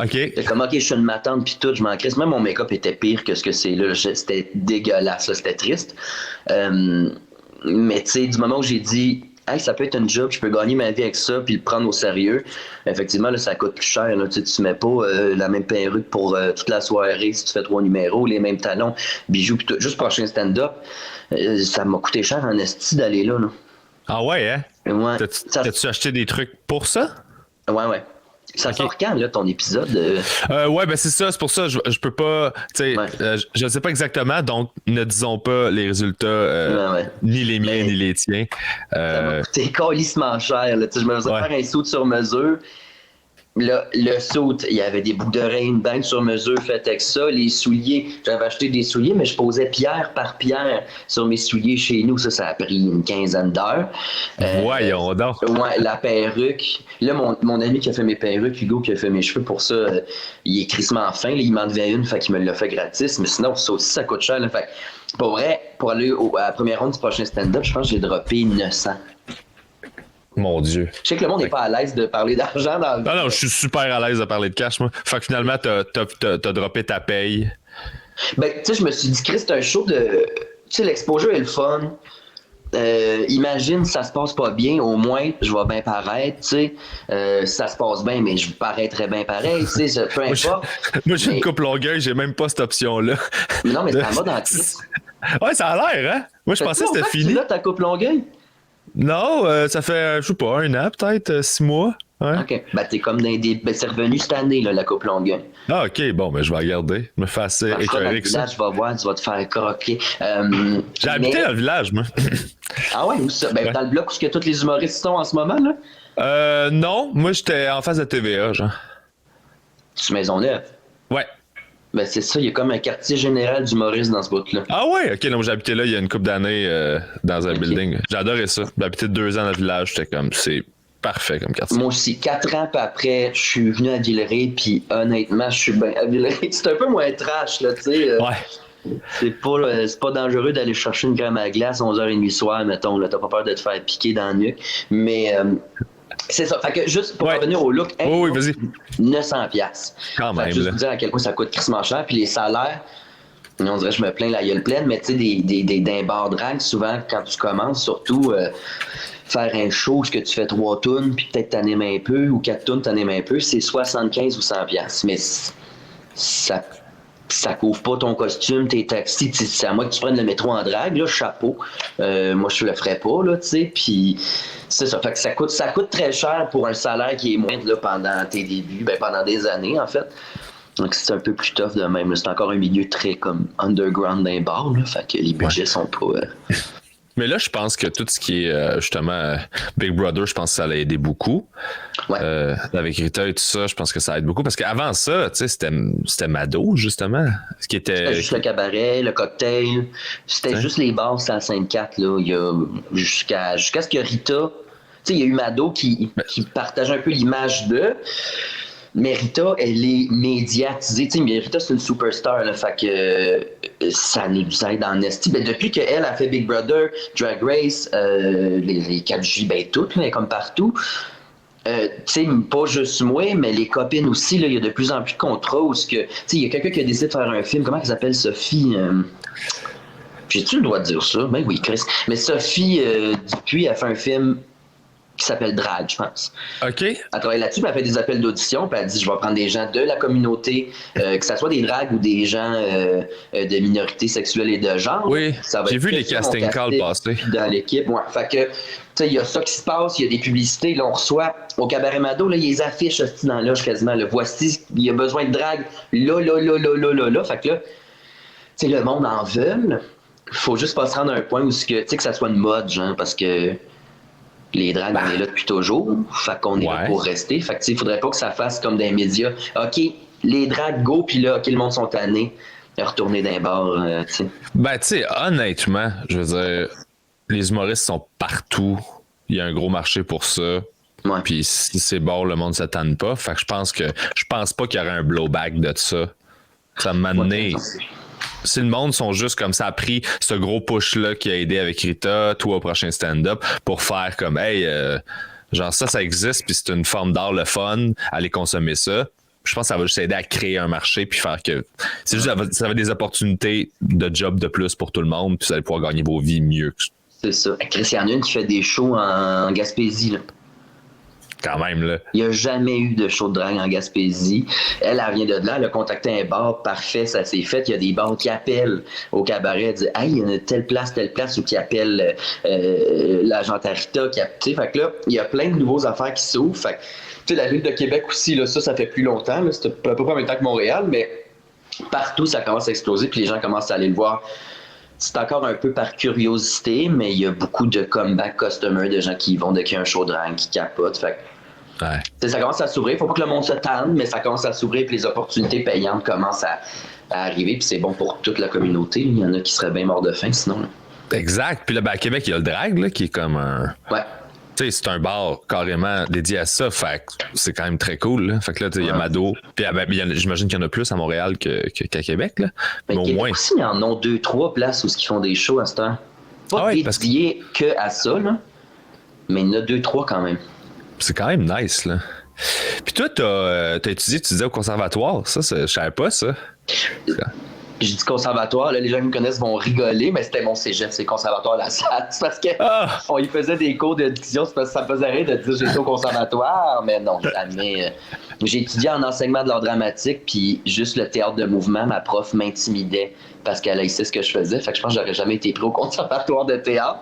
OK. C'est comme, OK, je suis une matante puis tout, je m'en crisse. Même mon make-up était pire que ce que c'est là. C'était dégueulasse, là. C'était triste. Mais tu sais, du moment où j'ai dit hey, ça peut être un job, je peux gagner ma vie avec ça, puis le prendre au sérieux. Effectivement, là, ça coûte plus cher. Là. Tu mets pas la même perruque pour toute la soirée si tu fais 3 numéros, les mêmes talons, bijoux, puis tout. Juste prochain stand-up, ça m'a coûté cher en esti d'aller là. Ah ouais, hein? Ouais. T'as-tu acheté des trucs pour ça? Ouais. Ça sort quand, là, ton épisode? Ouais, ben c'est ça, c'est pour ça, je peux pas, tu sais, je ne sais pas exactement, donc ne disons pas les résultats, ni les miens, ni les tiens. Ça m'a coûté calissement cher, là, je me faisais faire un saut sur mesure. Là, le saut, il y avait des boucles d'oreilles, une banque sur mesure faite avec ça. Les souliers, j'avais acheté des souliers, mais je posais pierre par pierre sur mes souliers chez nous. Ça a pris une quinzaine d'heures. Voyons donc. Ouais, la perruque. Là, mon ami qui a fait mes perruques, Hugo, qui a fait mes cheveux pour ça, il est crissement fin. Là, il m'en devait une, fait qu'il me l'a fait gratis. Mais sinon, ça aussi, ça coûte cher. Là, fait pour vrai, pour aller à la première ronde du prochain stand-up, je pense que j'ai droppé 900. Mon Dieu. Je sais que le monde n'est pas à l'aise de parler d'argent dans le... Non, je suis super à l'aise de parler de cash, moi. Fait que finalement, t'as droppé ta paye. Ben, tu sais, je me suis dit, Chris, c'est un show de... Tu sais, l'exposure est le fun. Imagine, ça se passe pas bien, au moins, je vais bien paraître, tu sais. Ça se passe bien, mais je paraîtrais bien pareil, tu sais, peu importe. Moi, j'ai une coupe longueuil, j'ai même pas cette option-là. Mais non, mais ça va dans le Chris. Ouais, ça a l'air, hein? Moi, je pensais que c'était fini. Là, ta coupe longueuil? Non, ça fait, je sais pas, 1 an, peut-être, 6 mois. Ouais. OK. Ben, t'es comme dans des... Ben, c'est revenu cette année, là, la coupe longueuil. Ah, OK. Bon, ben, je vais regarder. Je me fais assez écœuré que ça. Je vais voir, tu vas te faire croquer. J'ai habité dans le village, moi. Ah ouais, où ça? Ben, dans le bloc où tous les humoristes sont en ce moment, là? Non. Moi, j'étais en face de TVA, genre. Sur Maisonneuve? Ouais. Ben, c'est ça, il y a comme un quartier général d'humoristes dans ce bout-là. Ah ouais? OK, donc j'ai habité là il y a une couple d'années dans un building. J'adorais ça. J'ai habité 2 ans dans le village, j'étais comme, c'est parfait comme quartier. Moi aussi, 4 ans après, je suis venu à Villeray, puis honnêtement, je suis bien à Villeray. C'est un peu moins trash, là, tu sais. Ouais. C'est pas dangereux d'aller chercher une crème à glace à 11h30 soir, mettons, là. T'as pas peur de te faire piquer dans le nuque. Mais... c'est ça. Fait que juste pour revenir au look, oui, vas-y. 900$. Quand même. Juste vous dire à quel point ça coûte crissement cher. Puis les salaires, on dirait que je me plains la gueule pleine, mais tu sais, d'un bar drag, souvent, quand tu commences, surtout faire un show, ce que tu fais 3 tunes, puis peut-être t'animes un peu, ou 4 tunes, t'animes un peu, c'est 75 ou 100$. Mais ça couvre pas ton costume, tes taxis, c'est à moi que tu prennes le métro en drague, là, chapeau. Moi, je le ferais pas, là, tu sais, puis c'est ça. Fait que ça coûte très cher pour un salaire qui est moindre, là, pendant tes débuts, pendant des années, en fait. Donc, c'est un peu plus tough de même. C'est encore un milieu très, comme, underground d'un bar, là, fait que les budgets sont pas... Mais là, je pense que tout ce qui est justement Big Brother, je pense que ça l'a aidé beaucoup. Ouais. Avec Rita et tout ça, je pense que ça aide beaucoup. Parce qu'avant ça, tu sais, c'était Mado, justement. Ce qui était... C'était juste le cabaret, le cocktail. C'était juste les bars, c'est à Sainte-Cat, là. Il y a jusqu'à ce que Rita... Tu sais, il y a eu Mado qui partage un peu l'image de... Mais Rita, elle est médiatisée. Tu sais, Rita, c'est une superstar, là, fait que ça nous aide en esti. Ben, depuis qu'elle a fait Big Brother, Drag Race, les 4J, toutes, là, comme partout. Tu sais, pas juste moi, mais les copines aussi, là, il y a de plus en plus de contrats où il y a quelqu'un qui a décidé de faire un film. Comment elle s'appelle, Sophie? J'ai-tu le droit de dire ça? Ben oui, Chris. Mais Sophie Dupuis a fait un film qui s'appelle Drag, je pense. OK. Elle travaille là-dessus, puis elle fait des appels d'audition, puis elle dit je vais prendre des gens de la communauté, que ce soit des drags ou des gens de minorités sexuelles et de genre. Oui, ça va j'ai être vu les casting calls passer. Dans l'équipe, ouais. Fait que, tu sais, il y a ça qui se passe, il y a des publicités, là, on reçoit au Cabaret Mado, là, il y a les affiches dans l'âge quasiment, là, voici, il y a besoin de drague, là. Fait que là, tu sais, le monde en veut. Faut juste pas se rendre à un point où, tu sais, que ça soit une mode, genre, parce que les drags, on est là depuis toujours. Fait qu'on est là pour rester. Fait que, tu sais, il faudrait pas que ça fasse comme des médias. OK, les drags, go, puis là, OK, le monde sont tannés. Retourner d'un bar, tu sais. Ben, tu sais, honnêtement, je veux dire, les humoristes sont partout. Il y a un gros marché pour ça. Ouais. Puis si c'est bon, le monde ne s'attend pas. Fait que je pense pas qu'il y aurait un blowback de ça. Ça m'a amené. Si le monde sont juste comme ça a pris ce gros push-là qui a aidé avec Rita, toi au prochain stand-up, pour faire comme hey, genre ça existe, puis c'est une forme d'art le fun, allez consommer ça. Je pense que ça va juste aider à créer un marché puis faire que. C'est juste ça va des opportunités de job de plus pour tout le monde, puis vous allez pouvoir gagner vos vies mieux. C'est ça. Christiane Lune qui fait des shows en Gaspésie, là. Quand même, là. Il n'y a jamais eu de show de drague en Gaspésie. Elle vient de là, elle a contacté un bar, parfait, ça s'est fait. Il y a des bars qui appellent au cabaret, disent hey, il y a telle place, ou qui appellent l'agent Rita, tu sais, fait que là, il y a plein de nouveaux affaires qui s'ouvrent. Fait que, tu sais, la ville de Québec aussi, là, ça fait plus longtemps, là, c'est à peu près en même temps que Montréal, mais partout, ça commence à exploser, puis les gens commencent à aller le voir. C'est encore un peu par curiosité, mais il y a beaucoup de comeback customers, de gens qui vont dès qu'il y a un show de drague, qui capotent. Fait que, ça commence à s'ouvrir. Faut pas que le monde se tanne, mais ça commence à s'ouvrir et les opportunités payantes commencent à arriver. Puis c'est bon pour toute la communauté. Il y en a qui seraient bien morts de faim sinon. Là. Exact. Puis là, ben, à Québec, il y a le drag là, qui est comme un. Ouais. Tu sais, c'est un bar carrément dédié à ça. Fait que c'est quand même très cool. Là. Fait que là, il y a Mado. Puis j'imagine qu'il y en a plus à Montréal qu'à Québec. Là. Mais au Québec moins. aussi, il y en a 2-3 places où ils font des shows à ce temps. Pas dédiés que à ça, là. Mais il y en a 2-3 quand même. C'est quand même nice, là. Puis toi, t'as étudié, tu disais, au conservatoire. Ça, je savais pas, ça. Je dis conservatoire, là, les gens qui me connaissent vont rigoler, mais c'était mon cégep, c'est conservatoire La Salle. C'est parce qu'on y faisait des cours de diction, c'est parce que ça me faisait rire de dire j'étais au conservatoire, mais non, jamais. J'ai étudié en enseignement de l'art dramatique, puis juste le théâtre de mouvement, ma prof m'intimidait parce qu'elle haïssait ce que je faisais. Fait que je pense que j'aurais jamais été pris au conservatoire de théâtre.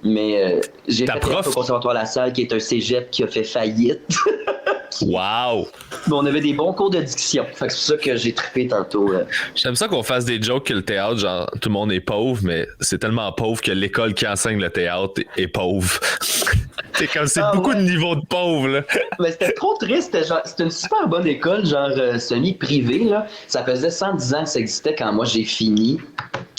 Mais j'ai fait théâtre au conservatoire La Salle, qui est un cégep qui a fait faillite. Wow! Mais on avait des bons cours de diction. Fait que c'est pour ça que j'ai trippé tantôt. J'aime ça qu'on fasse des jokes que le théâtre, genre, tout le monde est pauvre, mais c'est tellement pauvre que l'école qui enseigne le théâtre est pauvre. C'est comme, c'est beaucoup de niveaux de pauvre, là. Mais c'était trop triste. C'était une super bonne école, genre semi-privée, là. Ça faisait 110 ans que ça existait quand moi j'ai fini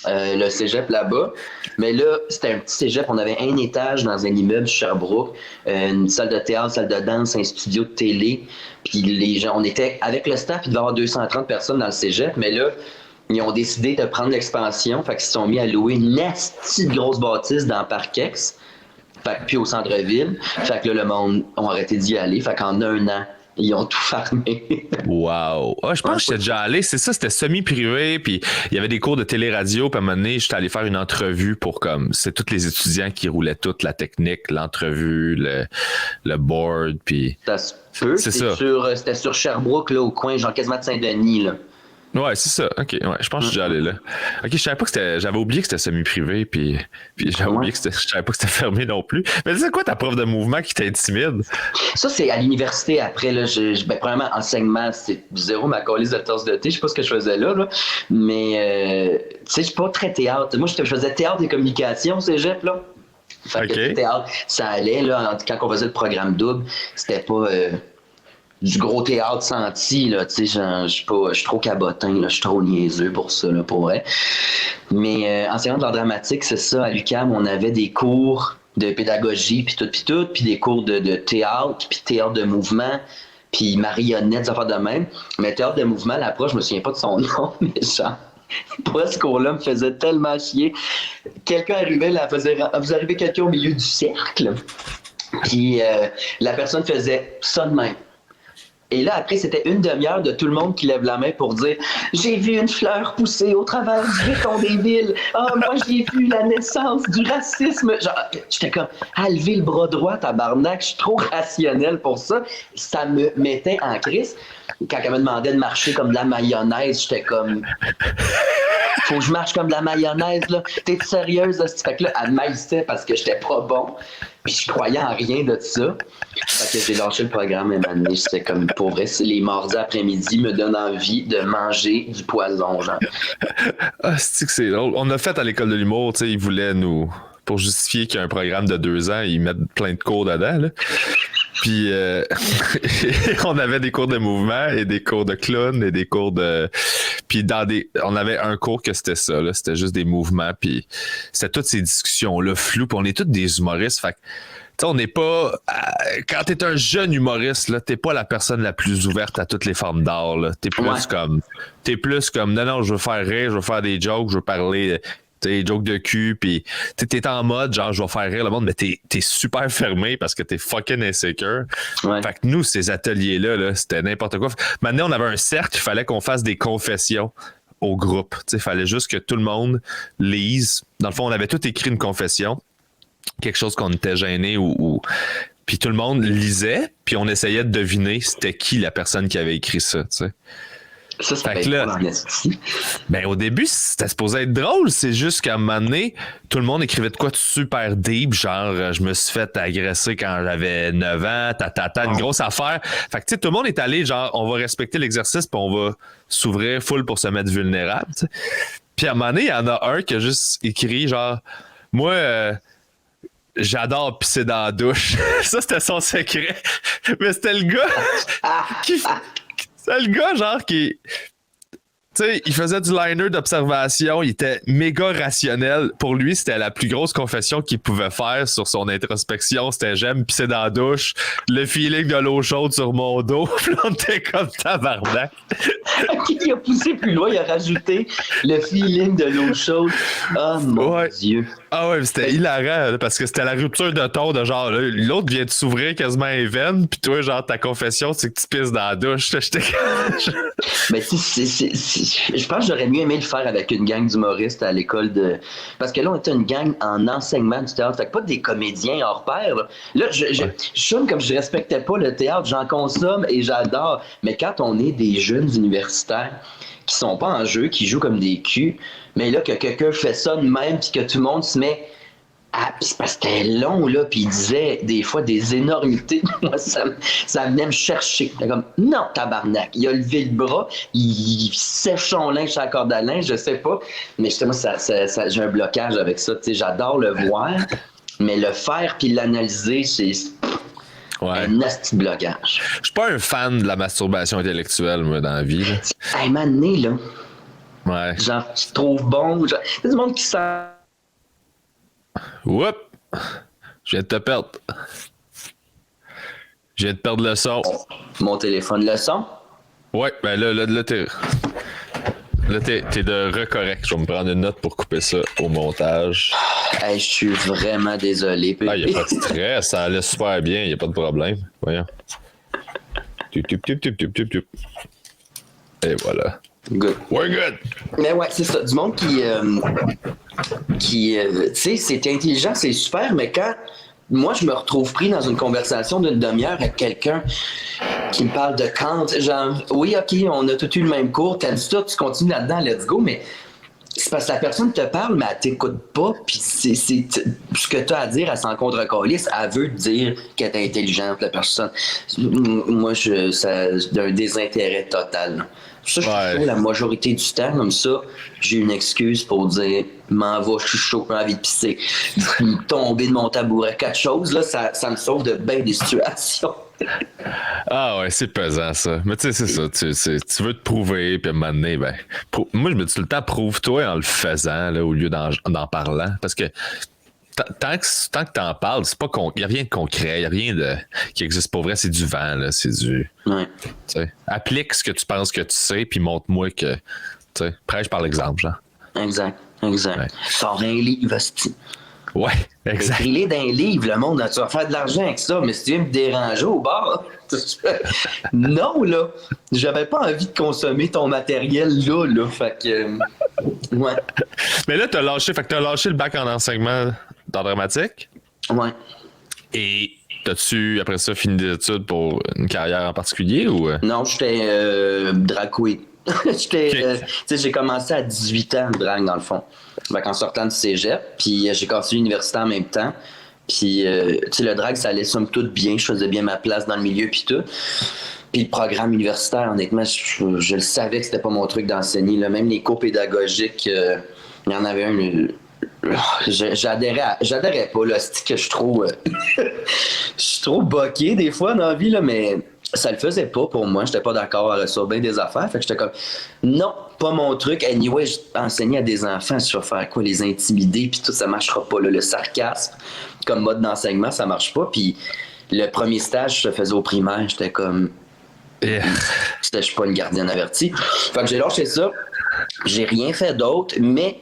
le cégep là-bas. Mais là, c'était un petit cégep. On avait un étage dans un immeuble Sherbrooke, une salle de théâtre, salle de danse, un studio de télé. Puis les gens, on était avec le staff, il devait y avoir 230 personnes dans le cégep. Mais là, ils ont décidé de prendre l'expansion. Fait qu'ils se sont mis à louer une nasty de grosse bâtisse dans Parkex. Fait que puis au centre-ville. Fait que là, le monde a arrêté d'y aller. Fait qu'en un an, ils ont tout fermé. Wow! Ah, je pense que j'étais déjà allé. C'est ça, c'était semi-privé. Puis il y avait des cours de télé-radio. Puis à un moment donné, j'étais allé faire une entrevue pour comme. C'est tous les étudiants qui roulaient toute la technique, l'entrevue, le board. Puis. Ça se peut. C'est ça. C'était sur Sherbrooke, là, au coin, genre quasiment de Saint-Denis, là. Ouais, c'est ça. OK, ouais, je pense que je suis déjà allé là. OK, je savais pas que c'était. J'avais oublié que c'était semi-privé, puis j'avais oublié que c'était. Je savais pas que c'était fermé non plus. Mais c'est quoi ta prof de mouvement qui t'intimide? Ça, c'est à l'université après, là. Premièrement, enseignement, c'est zéro ma colise de tasse de thé. Je sais pas ce que je faisais là. Mais tu sais, je suis pas très théâtre. Moi, je faisais théâtre et communication, cégep, là. Fait que le théâtre, ça allait, là. Quand on faisait le programme double, c'était pas. Du gros théâtre senti, là, tu sais, je suis trop cabotin, là, je suis trop niaiseux pour ça, là, pour vrai. Mais enseignant de l'art dramatique, c'est ça, à l'UQAM, on avait des cours de pédagogie, puis des cours de théâtre, puis théâtre de mouvement, puis marionnette, des affaires de même. Mais théâtre de mouvement, l'approche, je me souviens pas de son nom, mais genre, pour ce cours-là me faisait tellement chier. Quelqu'un arrivait, là, vous arrivez quelqu'un au milieu du cercle, puis la personne faisait ça de même. Et là, après, c'était une demi-heure de tout le monde qui lève la main pour dire « J'ai vu une fleur pousser au travers du béton des villes. Ah, moi, j'ai vu la naissance du racisme. » Genre, j'étais comme « Ah, lever le bras droit, tabarnak, je suis trop rationnel pour ça. » Ça me mettait en crise. Quand elle me demandait de marcher comme de la mayonnaise, j'étais comme « Faut que je marche comme de la mayonnaise, là. T'es sérieuse, là? » Fait que là, elle maïssait parce que j'étais pas bon. Puis je croyais en rien de ça. Fait que j'ai lâché le programme et maintenant, c'était comme, pour vrai, les mardis après-midi me donnent envie de manger du poison, genre. Ah, c'est drôle. On a fait à l'école de l'humour, tu sais, ils voulaient nous, pour justifier qu'il y a un programme de 2 ans, ils mettent plein de cours dedans, là. Puis on avait des cours de mouvement et des cours de clown et des cours de... Puis on avait un cours que c'était ça, là, c'était juste des mouvements, puis c'était toutes ces discussions-là floues, puis on est tous des humoristes, fait que, tu sais, on n'est pas... quand t'es un jeune humoriste, là, t'es pas la personne la plus ouverte à toutes les formes d'art, là. T'es plus comme, non, je veux faire rire, je veux faire des jokes, je veux parler... T'es joke de cul, pis t'es en mode genre je vais faire rire le monde, mais t'es super fermé parce que t'es fucking insécure. Ouais. Fait que nous, ces ateliers-là, là, c'était n'importe quoi. Maintenant, on avait un cercle, il fallait qu'on fasse des confessions au groupe. Il fallait juste que tout le monde lise. Dans le fond, on avait tout écrit une confession, quelque chose qu'on était gêné ou... Puis tout le monde lisait, puis on essayait de deviner c'était qui la personne qui avait écrit ça, tu sais. Ça fait que là, ben au début, c'était supposé être drôle. C'est juste qu'à un moment donné, tout le monde écrivait de quoi de super deep, genre je me suis fait agresser quand j'avais 9 ans, une grosse affaire. Fait que tu sais, tout le monde est allé genre on va respecter l'exercice puis on va s'ouvrir full pour se mettre vulnérable. T'sais. Puis à un moment donné, il y en a un qui a juste écrit genre moi j'adore pisser dans la douche. Ça, c'était son secret. Mais c'était le gars c'est le gars, genre, qui... Tu sais, il faisait du liner d'observation, il était méga rationnel. Pour lui, c'était la plus grosse confession qu'il pouvait faire sur son introspection. C'était « j'aime pisser dans la douche, le feeling de l'eau chaude sur mon dos. » Puis on était comme tabarnak. Il a poussé plus loin, il a rajouté le feeling de l'eau chaude. Oh mon Dieu. Ah ouais, c'était hilarant parce que c'était la rupture de ton de genre, là, l'autre vient de s'ouvrir quasiment les veines, puis toi, genre, ta confession, c'est que tu pisses dans la douche. Mais tu sais, je pense que j'aurais mieux aimé le faire avec une gang d'humoristes à l'école de... Parce que là, on était une gang en enseignement du théâtre, fait que pas des comédiens hors pair. Là, je chôme comme je respectais pas le théâtre, j'en consomme et j'adore. Mais quand on est des jeunes universitaires qui sont pas en jeu, qui jouent comme des culs, mais là, que quelqu'un fait ça de même, puis que tout le monde se met à... Puis parce que c'était long, là, puis il disait des fois des énormités. Moi, ça venait me chercher. C'était comme, non, tabarnak. Il a levé le bras, il sèche son linge sur la corde à linge, je sais pas. Mais justement, j'ai un blocage avec ça. Tu sais, j'adore le voir, mais le faire puis l'analyser, c'est... un nasty blocage. Je suis pas un fan de la masturbation intellectuelle, moi, dans la vie. Hey, mané, là. Ouais. Genre, tu trouves bon. Genre, il y a du monde qui sent. Oups! Je viens de te perdre. Je viens de perdre le son. Mon téléphone, le son? Ouais, ben là t'es. Là, t'es de recorrect. Je vais me prendre une note pour couper ça au montage. Hey, je suis vraiment désolé. Ah, il n'y a pas de stress. Ça allait super bien. Il n'y a pas de problème. Voyons. Et voilà. Good. We're good. Mais ouais, c'est ça. Du monde qui tu sais, c'est intelligent, c'est super, mais quand moi, je me retrouve pris dans une conversation d'une demi-heure avec quelqu'un qui me parle de Kant, genre, oui, OK, on a tout eu le même cours, t'aimes ça, tu continues là-dedans, let's go, mais c'est parce que la personne te parle, mais elle t'écoute pas, puis c'est ce que tu as à dire, elle s'en contre-calisse, elle veut te dire qu'elle est intelligente, la personne. Moi, c'est un désintérêt total, là. Ça, je suis chaud la majorité du temps, comme ça, j'ai une excuse pour dire m'en va, je suis chaud, j'ai envie de pisser. Tomber de mon tabouret, quelque chose, là, ça me sauve de bien des situations. Ah ouais, c'est pesant ça. Mais tu sais, c'est ça. Tu veux te prouver, puis à un moment donné, ben. Moi, je me dis tout le temps, prouve-toi en le faisant, là, au lieu d'en parlant. Parce que tant que t'en parles, c'est pas il n'y a rien de concret, il n'y a rien qui existe pour vrai, c'est du vent, là. C'est du. Ouais. T'sais, applique ce que tu penses que tu sais, puis montre-moi que. Tu sais, prêche par l'exemple, genre. Exact. Ouais. Sors un livre, hostie. Ouais, exact. Écris-les d'un livre, le monde, tu vas faire de l'argent avec ça, mais si tu viens me déranger au bar, Non, là, j'avais pas envie de consommer ton matériel là, fait que, ouais. Mais là, t'as lâché le bac en enseignement d'art dramatique. Ouais. Et t'as-tu, après ça, fini des études pour une carrière en particulier ou? Non, j'étais drag queen. Tu sais, j'ai commencé à 18 ans le drag, dans le fond. Fait qu'en sortant du cégep, puis j'ai continué l'université en même temps. Puis, tu sais, le drag, ça allait somme toute bien. Je faisais bien ma place dans le milieu, puis tout. Puis le programme universitaire, honnêtement, je le savais que c'était pas mon truc d'enseigner. Là. Même les cours pédagogiques, il y en avait un... J'adhérais pas, là. C'est que je suis trop... je suis trop boqué des fois dans la vie, là, mais ça le faisait pas pour moi. J'étais pas d'accord sur bien des affaires. Fait que j'étais comme, non, pas mon truc. Anyway, enseigner à des enfants, je vais faire quoi? Les intimider, puis tout, ça marchera pas. Là. Le sarcasme, comme mode d'enseignement, ça marche pas. Puis le premier stage, je le faisais au primaire. J'étais comme... Je suis pas une gardienne avertie. Fait que j'ai lâché ça. J'ai rien fait d'autre, mais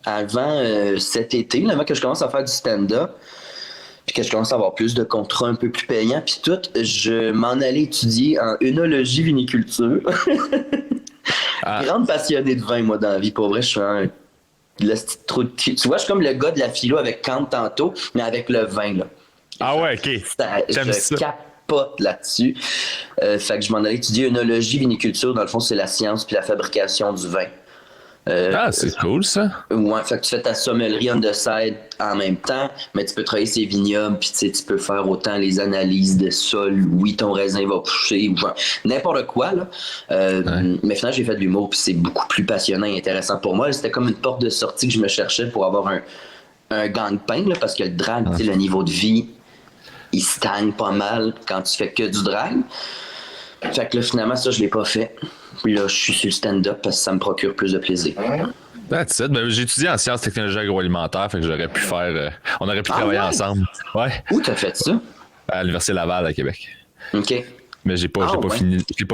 avant cet été, avant que je commence à faire du stand-up, puis que je commence à avoir plus de contrats un peu plus payants, puis tout, je m'en allais étudier en œnologie viniculture. Grande passionnée de vin, moi, dans la vie. Pour vrai, je suis un... Tu vois, je suis comme le gars de la philo avec Kant tantôt, mais avec le vin, là. Ah ouais, OK. Je capote là-dessus. Fait que je m'en allais étudier œnologie viniculture. Dans le fond, c'est la science puis la fabrication du vin. C'est cool, ça. Ouais, fait que tu fais ta sommellerie on the side en même temps, mais tu peux travailler ces vignobles, puis tu peux faire autant les analyses de sol, oui, ton raisin va pousser, ou genre, n'importe quoi, là. Mais finalement, j'ai fait de l'humour, puis c'est beaucoup plus passionnant et intéressant pour moi. C'était comme une porte de sortie que je me cherchais pour avoir un gagne-pain, là, parce que le drag, tu sais, le niveau de vie, il stagne pas mal quand tu fais que du drag. Fait que là, finalement, ça, je l'ai pas fait. Puis là, je suis sur le stand-up parce que ça me procure plus de plaisir. That's it. Ben, j'ai étudié en sciences technologies agroalimentaires, fait que j'aurais pu faire... on aurait pu travailler ensemble. Ouais. Où t'as fait ça? À l'Université Laval, à Québec. OK. Mais j'ai pas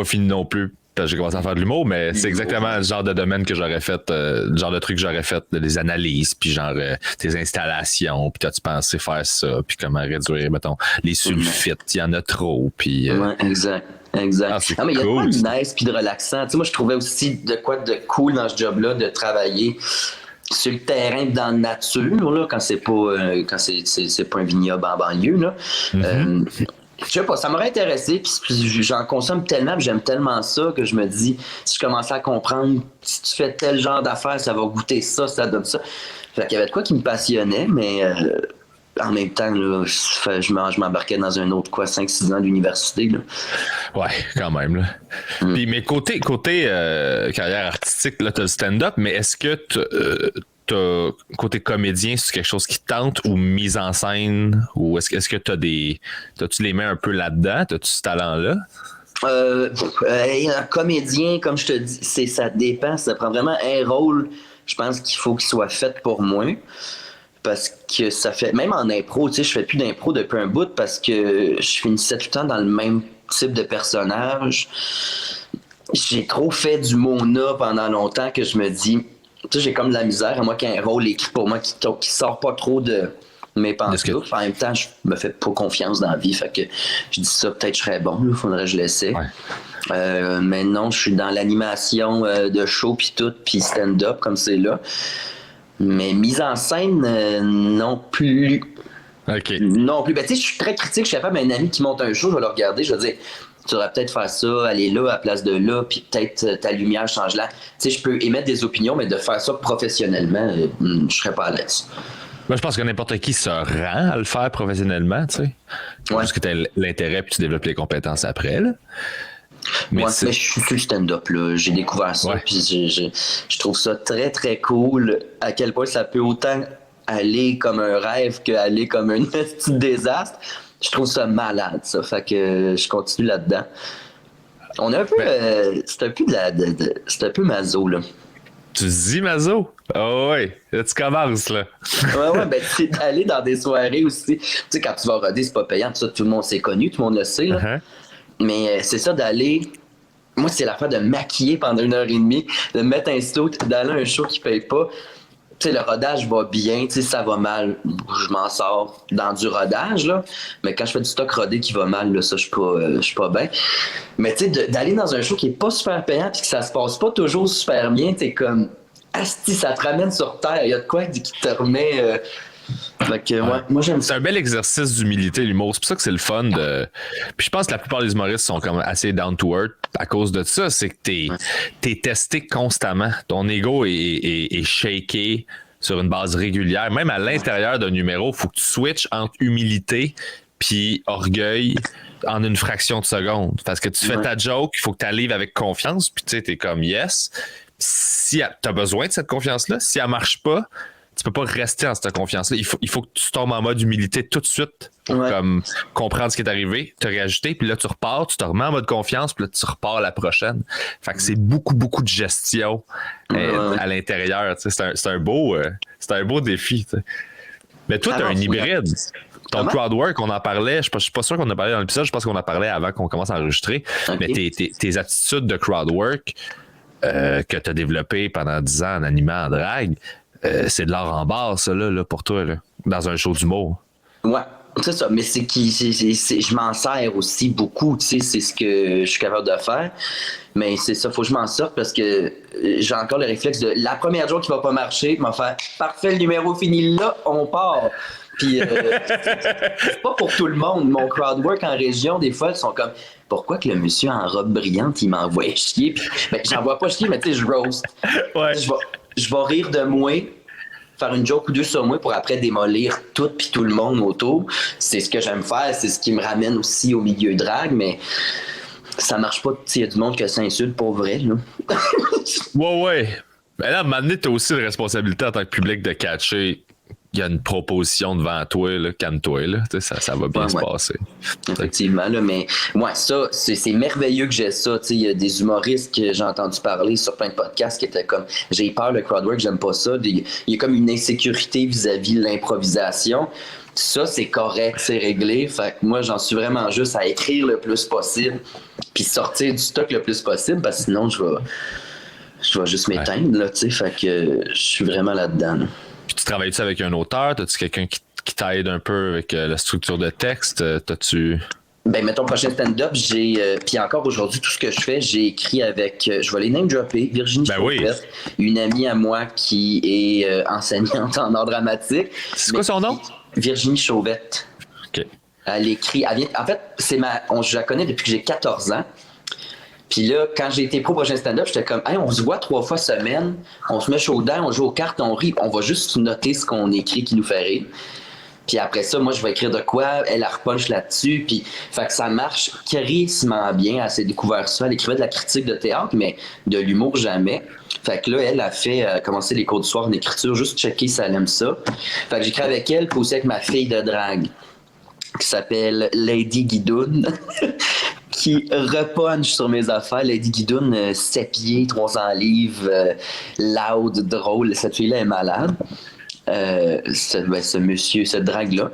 fini non plus. J'ai commencé à faire de l'humour, mais c'est exactement le genre de domaine que j'aurais fait, le genre de truc que j'aurais fait, des analyses, puis genre tes installations, puis t'as-tu pensé faire ça, puis comment réduire, mettons, les sulfites, il y en a trop, puis... Ouais, exact. Ah, mais il y a pas de nice puis de relaxant. Tu sais, moi, je trouvais aussi de quoi de cool dans ce job-là, de travailler sur le terrain, dans la nature, là, quand c'est pas un vignoble en banlieue, là. Je sais pas, ça m'aurait intéressé, puis j'en consomme tellement, puis j'aime tellement ça que je me dis, si je commençais à comprendre, si tu fais tel genre d'affaires, ça va goûter ça, ça donne ça. Fait qu'il y avait de quoi qui me passionnait, mais en même temps, là, je m'embarquais dans un autre 5-6 ans d'université. Là. Ouais, quand même. Là. Puis, mais côté carrière artistique, là, t'as le stand-up, mais est-ce que côté comédien, c'est quelque chose qui tente ou mise en scène, ou est-ce que t'as-tu les mains un peu là-dedans? T'as-tu ce talent-là? Un comédien, comme je te dis, ça dépend. Ça prend vraiment un rôle, je pense qu'il faut qu'il soit fait pour moi. Parce que ça fait, même en impro, tu sais, je fais plus d'impro depuis un bout parce que je finissais tout le temps dans le même type de personnage. J'ai trop fait du Mona pendant longtemps que je me dis, tu sais, j'ai comme de la misère, à moi qu'il y ait un rôle écrit pour moi qui sort pas trop de mes pensées. En même temps, je me fais pas confiance dans la vie, fait que je dis ça, peut-être je serais bon, il faudrait que je l'essaie. Ouais. Mais non, je suis dans l'animation de show puis tout, puis stand-up comme c'est là. Mais mise en scène, non plus. OK. Non plus. Ben, tu sais, je suis très critique. Je suis capable d'un ami qui monte un show, je vais le regarder, je vais dire, tu devrais peut-être faire ça, aller là à la place de là, puis peut-être ta lumière change là. Tu sais, je peux émettre des opinions, mais de faire ça professionnellement, je serais pas à l'aise. Moi, je pense que n'importe qui se rend à le faire professionnellement, tu sais. Ouais. Parce que tu as l'intérêt puis tu développes les compétences après, là. Mais je suis sur le stand-up, là. J'ai découvert ça, puis je trouve ça très, très cool, à quel point ça peut autant aller comme un rêve qu'aller comme un petit désastre. Je trouve ça malade, ça. Fait que je continue là-dedans. On a un peu... c'est un peu maso, là. Tu dis maso? Oh ouais, là, tu commences, là. ouais, ben c'est d'aller dans des soirées aussi. Tu sais, quand tu vas roder, c'est pas payant, tout le monde s'est connu, tout le monde le sait, là. Uh-huh. Mais c'est ça d'aller... Moi, c'est l'affaire de maquiller pendant 1h30, de mettre un suit, d'aller à un show qui paye pas, tu sais, le rodage va bien, tu sais, ça va mal, je m'en sors dans du rodage, là. Mais quand je fais du stock rodé qui va mal, là, ça, je suis pas bien. Mais tu sais, d'aller dans un show qui est pas super payant puis que ça se passe pas toujours super bien, t'es comme, asti, ça te ramène sur terre. Il y a de quoi qui te remet... Fait que, ouais, moi, j'aime ça. C'est un bel exercice d'humilité, l'humour. C'est pour ça que c'est le fun de. Puis je pense que la plupart des humoristes sont comme assez down to earth à cause de ça. C'est que t'es testé constamment. Ton ego est shaké sur une base régulière. Même à l'intérieur d'un numéro, il faut que tu switches entre humilité puis orgueil en une fraction de seconde. Parce que tu fais ta joke, il faut que tu arrives avec confiance, puis tu sais, t'es comme yes. Si t'as besoin de cette confiance-là, si elle marche pas, tu peux pas rester dans cette confiance-là. Il faut que tu tombes en mode humilité tout de suite pour comme comprendre ce qui est arrivé, te réajuster, puis là, tu repars, tu te remets en mode confiance, puis là, tu repars la prochaine. Fait que c'est beaucoup, beaucoup de gestion à l'intérieur. C'est un beau défi. T'sais. Mais toi, tu as un hybride. Ton crowd work, on en parlait, je suis pas sûr qu'on en a parlé dans l'épisode, je pense qu'on en parlait avant qu'on commence à enregistrer. Okay. Mais tes attitudes de crowd work que tu as développées pendant 10 ans en animant en drague, c'est de l'art en barre, ça, là, pour toi, là, dans un show d'humour. Ouais, c'est ça. Mais je m'en sers aussi beaucoup, tu sais, c'est ce que je suis capable de faire. Mais c'est ça, faut que je m'en sorte parce que j'ai encore le réflexe de la première jour qui va pas marcher, m'en faire parfait, le numéro fini là, on part. Puis, c'est pas pour tout le monde. Mon crowd work en région, des fois, ils sont comme pourquoi que le monsieur en robe brillante, il m'envoie chier? Puis, ben, j'envoie pas chier, mais tu sais, je roast. Ouais. Je vais rire de moi, faire une joke ou deux sur moi pour après démolir tout puis tout le monde autour. C'est ce que j'aime faire, c'est ce qui me ramène aussi au milieu drague, mais ça marche pas. Il y a du monde que ça insulte pour vrai. Là. Ouais. Ben là, à un moment donné, t'as aussi la responsabilité en tant que public de catcher. Il y a une proposition devant toi, là, calme-toi, là. Ça va bien se passer. Effectivement, là, mais ouais, ça, c'est merveilleux que j'ai ça. Il y a des humoristes que j'ai entendu parler sur plein de podcasts qui étaient comme j'ai peur le crowdwork, j'aime pas ça. Il y a comme une insécurité vis-à-vis de l'improvisation. Ça, c'est correct, c'est réglé. Fait que moi, j'en suis vraiment juste à écrire le plus possible puis sortir du stock le plus possible parce que sinon, je vais juste m'éteindre, là, tu sais. Fait que je suis vraiment là-dedans. Là. Puis tu travailles-tu avec un auteur? T'as-tu quelqu'un qui t'aide un peu avec la structure de texte? T'as-tu... Ben, mettons, prochain stand-up, puis encore aujourd'hui, tout ce que je fais, j'ai écrit avec, je vais les name-dropper, Virginie Chauvette, une amie à moi qui est enseignante en art dramatique. C'est quoi son nom? Virginie Chauvette. OK. Elle écrit, en fait, je la connais depuis que j'ai 14 ans. Puis là, quand j'ai été pro prochain stand-up, j'étais comme, hey, on se voit 3 fois semaine, on se met chaud dedans, on joue aux cartes, on rit, on va juste noter ce qu'on écrit qui nous fait rire. Puis après ça, moi, je vais écrire de quoi, elle repunch là-dessus, puis fait que ça marche crissement bien. Elle s'est découvert ça, elle écrivait de la critique de théâtre, mais de l'humour jamais. Fait que là, elle a fait commencer les cours du soir en écriture, juste checker si elle aime ça. Fait que j'écris avec elle, puis aussi avec ma fille de drague, qui s'appelle Lady Guidoune. Qui repunch sur mes affaires. Lady Guidoune, 7 pieds, 300 livres, loud, drôle. Cette fille-là est malade. Ce monsieur, ce drague-là.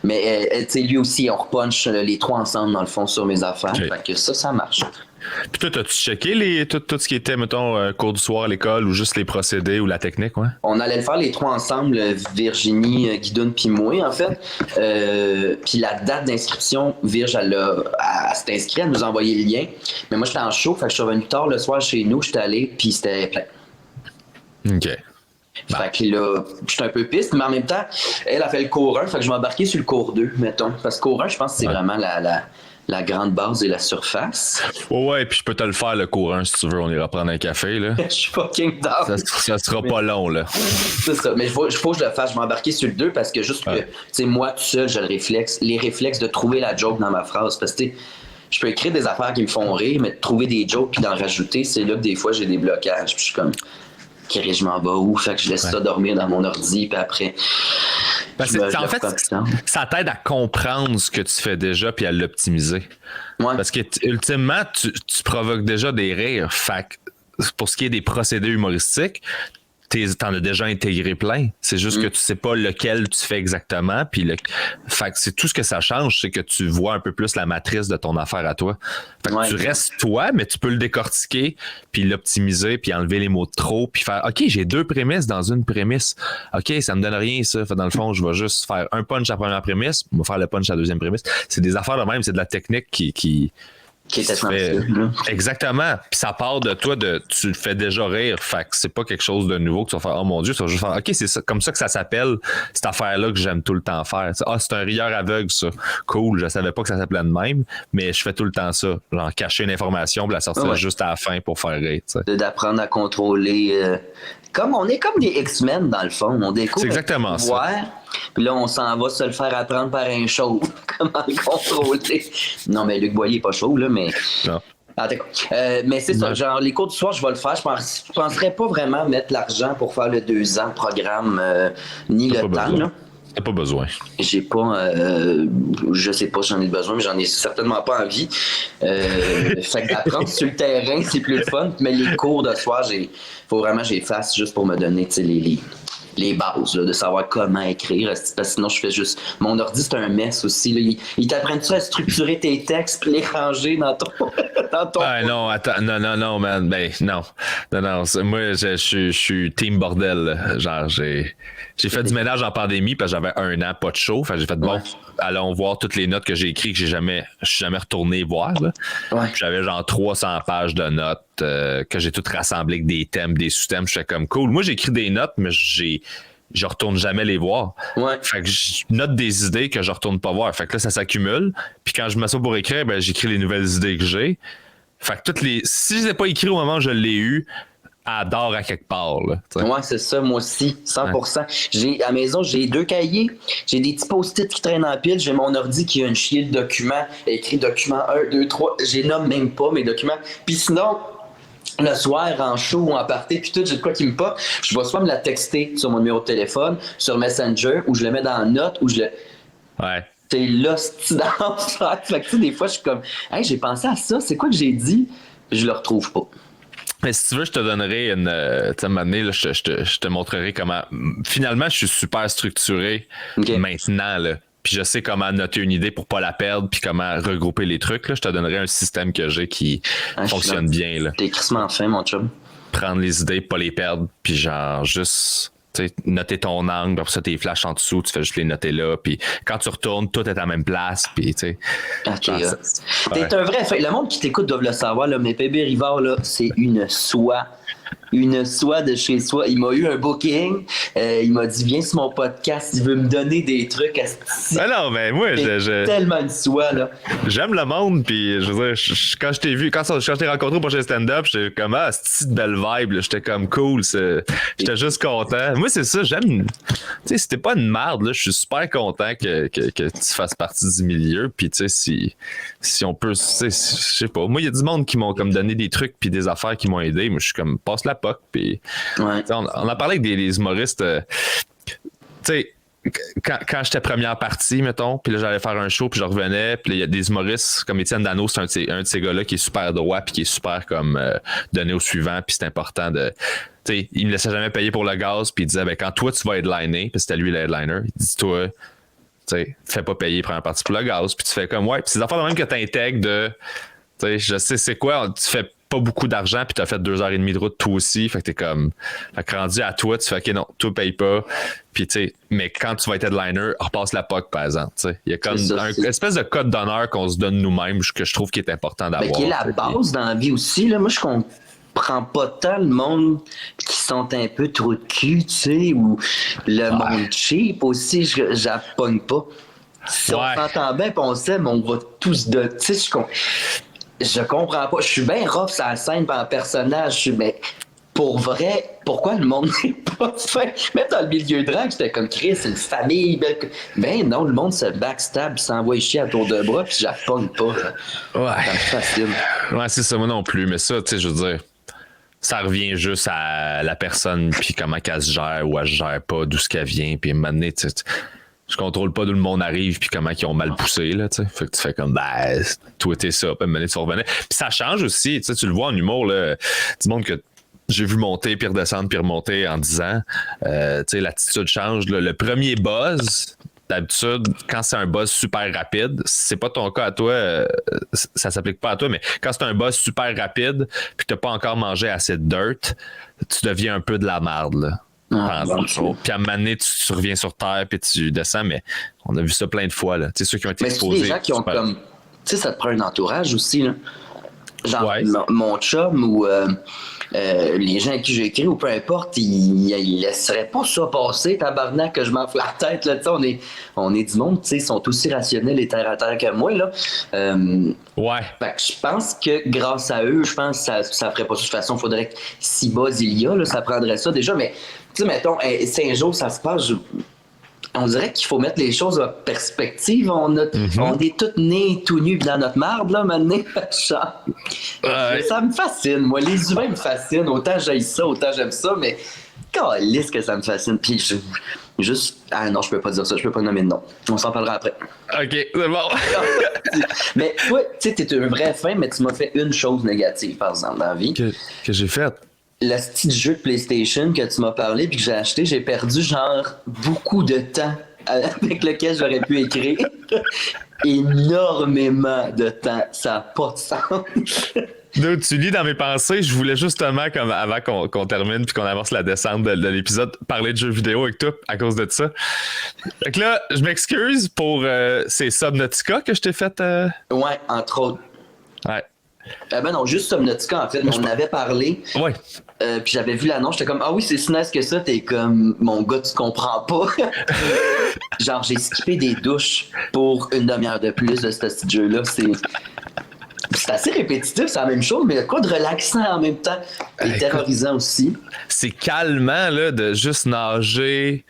Mais lui aussi, on repunch les 3 ensemble, dans le fond, sur mes affaires. Okay. Fait que ça marche. Puis toi, t'as-tu checké tout ce qui était, mettons, cours du soir à l'école ou juste les procédés ou la technique, ouais? On allait le faire les 3 ensemble, Virginie, Guidoune puis moi, en fait. Puis la date d'inscription, Virge, elle s'est inscrite, elle nous a envoyé le lien. Mais moi, j'étais en show, fait que je suis revenu tard le soir chez nous, j'étais allé, puis c'était plein. OK. Fait que là, j'étais un peu piste, mais en même temps, elle a fait le cours 1, fait que je m'ai embarqué sur le cours 2, mettons. Parce que cours 1, je pense que c'est vraiment la grande base et la surface. Ouais, puis je peux te le faire le cours 1 si tu veux, on ira prendre un café, là. Je suis fucking down. Ça sera pas long, là. C'est ça, mais il faut que je le fasse. Je m'ai embarqué sur le 2 parce que juste que, tu sais, moi, tout seul, j'ai les réflexes de trouver la joke dans ma phrase. Parce que, tu sais, je peux écrire des affaires qui me font rire, mais de trouver des jokes puis d'en rajouter, c'est là que des fois, j'ai des blocages. Puis je suis comme... je m'en vais où? Fait que je laisse ça dormir dans mon ordi, puis après. En fait, ça t'aide à comprendre ce que tu fais déjà puis à l'optimiser. Ouais. Parce que ultimement, tu provoques déjà des rires. Fait que pour ce qui est des procédés humoristiques, t'en as déjà intégré plein. C'est juste que tu sais pas lequel tu fais exactement. Puis fait que c'est tout ce que ça change, c'est que tu vois un peu plus la matrice de ton affaire à toi. Fait que tu restes toi, mais tu peux le décortiquer, puis l'optimiser, puis enlever les mots de trop, puis faire OK, j'ai 2 prémices dans une prémisse. OK, ça me donne rien, ça. Fait dans le fond, je vais juste faire un punch à la première prémisse, je vais faire le punch à la deuxième prémisse. C'est des affaires de même, c'est de la technique qui est essentiel. Exactement. Puis ça part de toi, tu le fais déjà rire. Fait que c'est pas quelque chose de nouveau que tu vas faire. Oh mon Dieu, tu vas juste faire OK, c'est ça, comme ça que ça s'appelle, cette affaire-là que j'aime tout le temps faire. Ah, c'est un rieur aveugle, ça. Cool, je savais pas que ça s'appelait de même, mais je fais tout le temps ça. Genre cacher une information pour la sortir juste à la fin pour faire rire. D'apprendre à contrôler. On est comme des X-Men dans le fond. On découvre. C'est exactement ça. Puis là, on s'en va se le faire apprendre par un show. Comment le contrôler. Non, mais Luc Boilly est pas chaud, là, mais. Non. Mais c'est ça, genre les cours du soir, je vais le faire. Je penserais pas vraiment mettre l'argent pour faire le 2 ans de programme, ni le temps. Là. T'as pas besoin. J'ai pas, je sais pas si j'en ai besoin, mais j'en ai certainement pas envie. Fait que d'apprendre sur le terrain, c'est plus le fun. Mais les cours de soir, faut vraiment que j'y fasse juste pour me donner les bases, là, de savoir comment écrire. Parce que sinon, je fais juste... Mon ordi, c'est un mess aussi. Là. Ils t'apprennent ça à structurer tes textes puis les ranger dans ton... Ah non, attends, non, man. Ben, non. Moi, je suis team bordel. Là. Genre, j'ai fait du ménage en pandémie parce que j'avais 1 an, pas de show. Fait que j'ai fait, allons voir toutes les notes que j'ai écrites que je suis jamais retourné voir. Là. J'avais genre 300 pages de notes que j'ai toutes rassemblées avec des thèmes, des sous-thèmes. Je fais comme cool. Moi, j'écris des notes, mais je retourne jamais les voir. Fait que je note des idées que je retourne pas voir. Fait que là, ça s'accumule. Puis quand je m'assois pour écrire, ben, j'écris les nouvelles idées que j'ai. Fait que si je les ai pas écrit au moment où je l'ai eu, adore à quelque part. Là, c'est ça, moi aussi, 100%. À la maison, j'ai 2 cahiers, j'ai des petits post-it qui traînent en pile, j'ai mon ordi qui a une chier de documents, écrit document 1, 2, 3, je les nomme même pas mes documents. Puis sinon, le soir, en show ou en party, puis tout, j'ai de quoi qui me pop, je vais soit me la texter sur mon numéro de téléphone, sur Messenger, ou je le mets dans la note, ou je le... C'est l'hostie dans le sac. Fait que des fois, je suis comme, hey, j'ai pensé à ça, c'est quoi que j'ai dit? Je le retrouve pas. Mais si tu veux, je te donnerai une. Tu sais, à un moment donné, là, je te montrerai comment. Finalement, je suis super structuré maintenant, là. Puis je sais comment noter une idée pour pas la perdre, puis comment regrouper les trucs. Là. Je te donnerai un système que j'ai qui fonctionne bien. Là. T'es crissement fin, mon chum. Prendre les idées, pas les perdre, puis genre juste. Noter ton angle, après ça, tes flashs en dessous, tu fais juste les noter là, puis quand tu retournes, tout est à la même place, puis tu sais. T'es un vrai... Le monde qui t'écoute doit le savoir, là, mais Pébé Rivard, là, c'est une soie. Une soie de chez soi. Il m'a eu un booking. Il m'a dit, viens sur mon podcast. Il veut me donner des trucs. Non, mais moi, tellement une soie, là. J'aime le monde, puis je veux dire, quand je t'ai vu, quand je t'ai rencontré au prochain stand-up, j'étais comme, c'est une belle vibe, là. J'étais comme cool. J'étais juste content. Moi, c'est ça, j'aime. Tu sais, c'était pas une merde, là. Je suis super content que tu fasses partie du milieu, puis tu sais, si on peut, tu sais, je sais pas. Moi, il y a du monde qui m'ont comme donné des trucs, puis des affaires qui m'ont aidé. Moi, je suis comme, passe la POC, puis on a parlé avec des humoristes, tu sais, quand j'étais première partie, mettons, puis là j'allais faire un show, puis je revenais, puis il y a des humoristes comme Étienne Dano, c'est un de ces gars-là qui est super droit, puis qui est super comme donné au suivant, puis c'est important de... Tu sais, il me laissait jamais payer pour le gaz, puis il disait, ben quand toi tu vas headliner, puis c'était lui le headliner, il dit, toi, tu sais, fais pas payer première partie pour le gaz, puis tu fais comme, ouais, puis c'est des affaires de même que t'intègres de... Tu sais, je sais c'est quoi, tu fais pas beaucoup d'argent, puis t'as fait 2h30 de route toi aussi, fait que t'es comme, fait que rendu à toi, tu fais ok non, toi paye pas, puis tu sais, mais quand tu vas être headliner, repasse la POC par exemple, tu sais, il y a comme une espèce de code d'honneur qu'on se donne nous-mêmes que je trouve qui est important d'avoir. Qui est la base dans la vie aussi, là, moi je comprends pas tant le monde qui sont un peu trop de cul, tu sais, ou le monde cheap aussi, j'appogne pas. Si on s'entend bien, puis on s'aime, on va tous de, tu sais, je comprends pas. Je suis bien rough sur la scène en personnage. Mais pour vrai, pourquoi le monde n'est pas fait? Même dans le milieu de drague, j'étais comme Chris, c'est une famille. Ben non, le monde se backstab, s'envoie chier à tour de bras, puis j'appogne pas. Ça me fascine. Ouais, c'est ça, moi non plus. Mais ça, tu sais, je veux dire, ça revient juste à la personne, puis comment qu'elle se gère ou elle se gère pas, d'où ce qu'elle vient, puis maintenant, tu sais. Je contrôle pas d'où le monde arrive puis comment ils ont mal poussé, là, tu sais. Fait que tu fais comme, ben, toi, t'es ça, puis maintenant, tu revenais. Puis ça change aussi, tu sais, tu le vois en humour, là, du monde que j'ai vu monter, puis redescendre, puis remonter en 10 ans. Tu sais, l'attitude change. Là. Le premier buzz, d'habitude, quand c'est un buzz super rapide, c'est pas ton cas à toi, ça s'applique pas à toi, mais quand c'est un buzz super rapide, puis que t'as pas encore mangé assez de dirt, tu deviens un peu de la merde, là. Puis à un moment donné, tu reviens sur terre, puis tu descends, mais on a vu ça plein de fois, là. Tu sais, ceux qui ont été exposés. Mais c'est des gens qui ont comme... Tu sais, ça te prend un entourage aussi, là. Genre, ouais. mon chum ou les gens à qui j'ai écrit ou peu importe, ils laisseraient pas ça passer, tabarnak, que je m'en fous la tête. Là, on est du monde, ils sont aussi rationnels et terre à terre que moi. Là. Ouais. Fait que je pense que grâce à eux, je pense que ça ferait pas ça. De toute façon, il faudrait que si buzz il y a, là, ça prendrait ça déjà. Mais tu sais, mettons, 5 jours, ça se passe. On dirait qu'il faut mettre les choses en perspective. On est tous nés tout nus dans notre marde, là, maintenant. Ça me fascine, moi. Les humains me fascinent. Autant j'aime ça, autant j'aime ça, mais calisse que ça me fascine. Puis juste... Ah non, je peux pas dire ça. Je peux pas nommer de nom. On s'en parlera après. OK, c'est bon. Mais toi, tu sais, t'es un vrai fin, mais tu m'as fait une chose négative, par exemple, dans la vie. Que j'ai fait? Le petit jeu de PlayStation que tu m'as parlé puis que j'ai acheté, j'ai perdu genre beaucoup de temps avec lequel j'aurais pu écrire. Énormément de temps. Ça n'a pas de sens. Donc, tu lis dans mes pensées, je voulais justement, comme avant qu'on termine puis qu'on avance la descente de l'épisode, parler de jeux vidéo avec toi à cause de ça. Fait que là, je m'excuse pour ces Subnautica que je t'ai fait. Ouais, entre autres. Ouais. Ben non, juste Subnautica, en fait. On en avait parlé. Ouais. Puis j'avais vu l'annonce, j'étais comme, ah oui, c'est si nice que ça. T'es comme, mon gars, tu comprends pas. Genre, j'ai skippé des douches pour une demi-heure de plus de ce petit jeu-là. C'est assez répétitif, c'est la même chose, mais il y a quoi de relaxant en même temps et terrorisant aussi. C'est calmant là, de juste nager.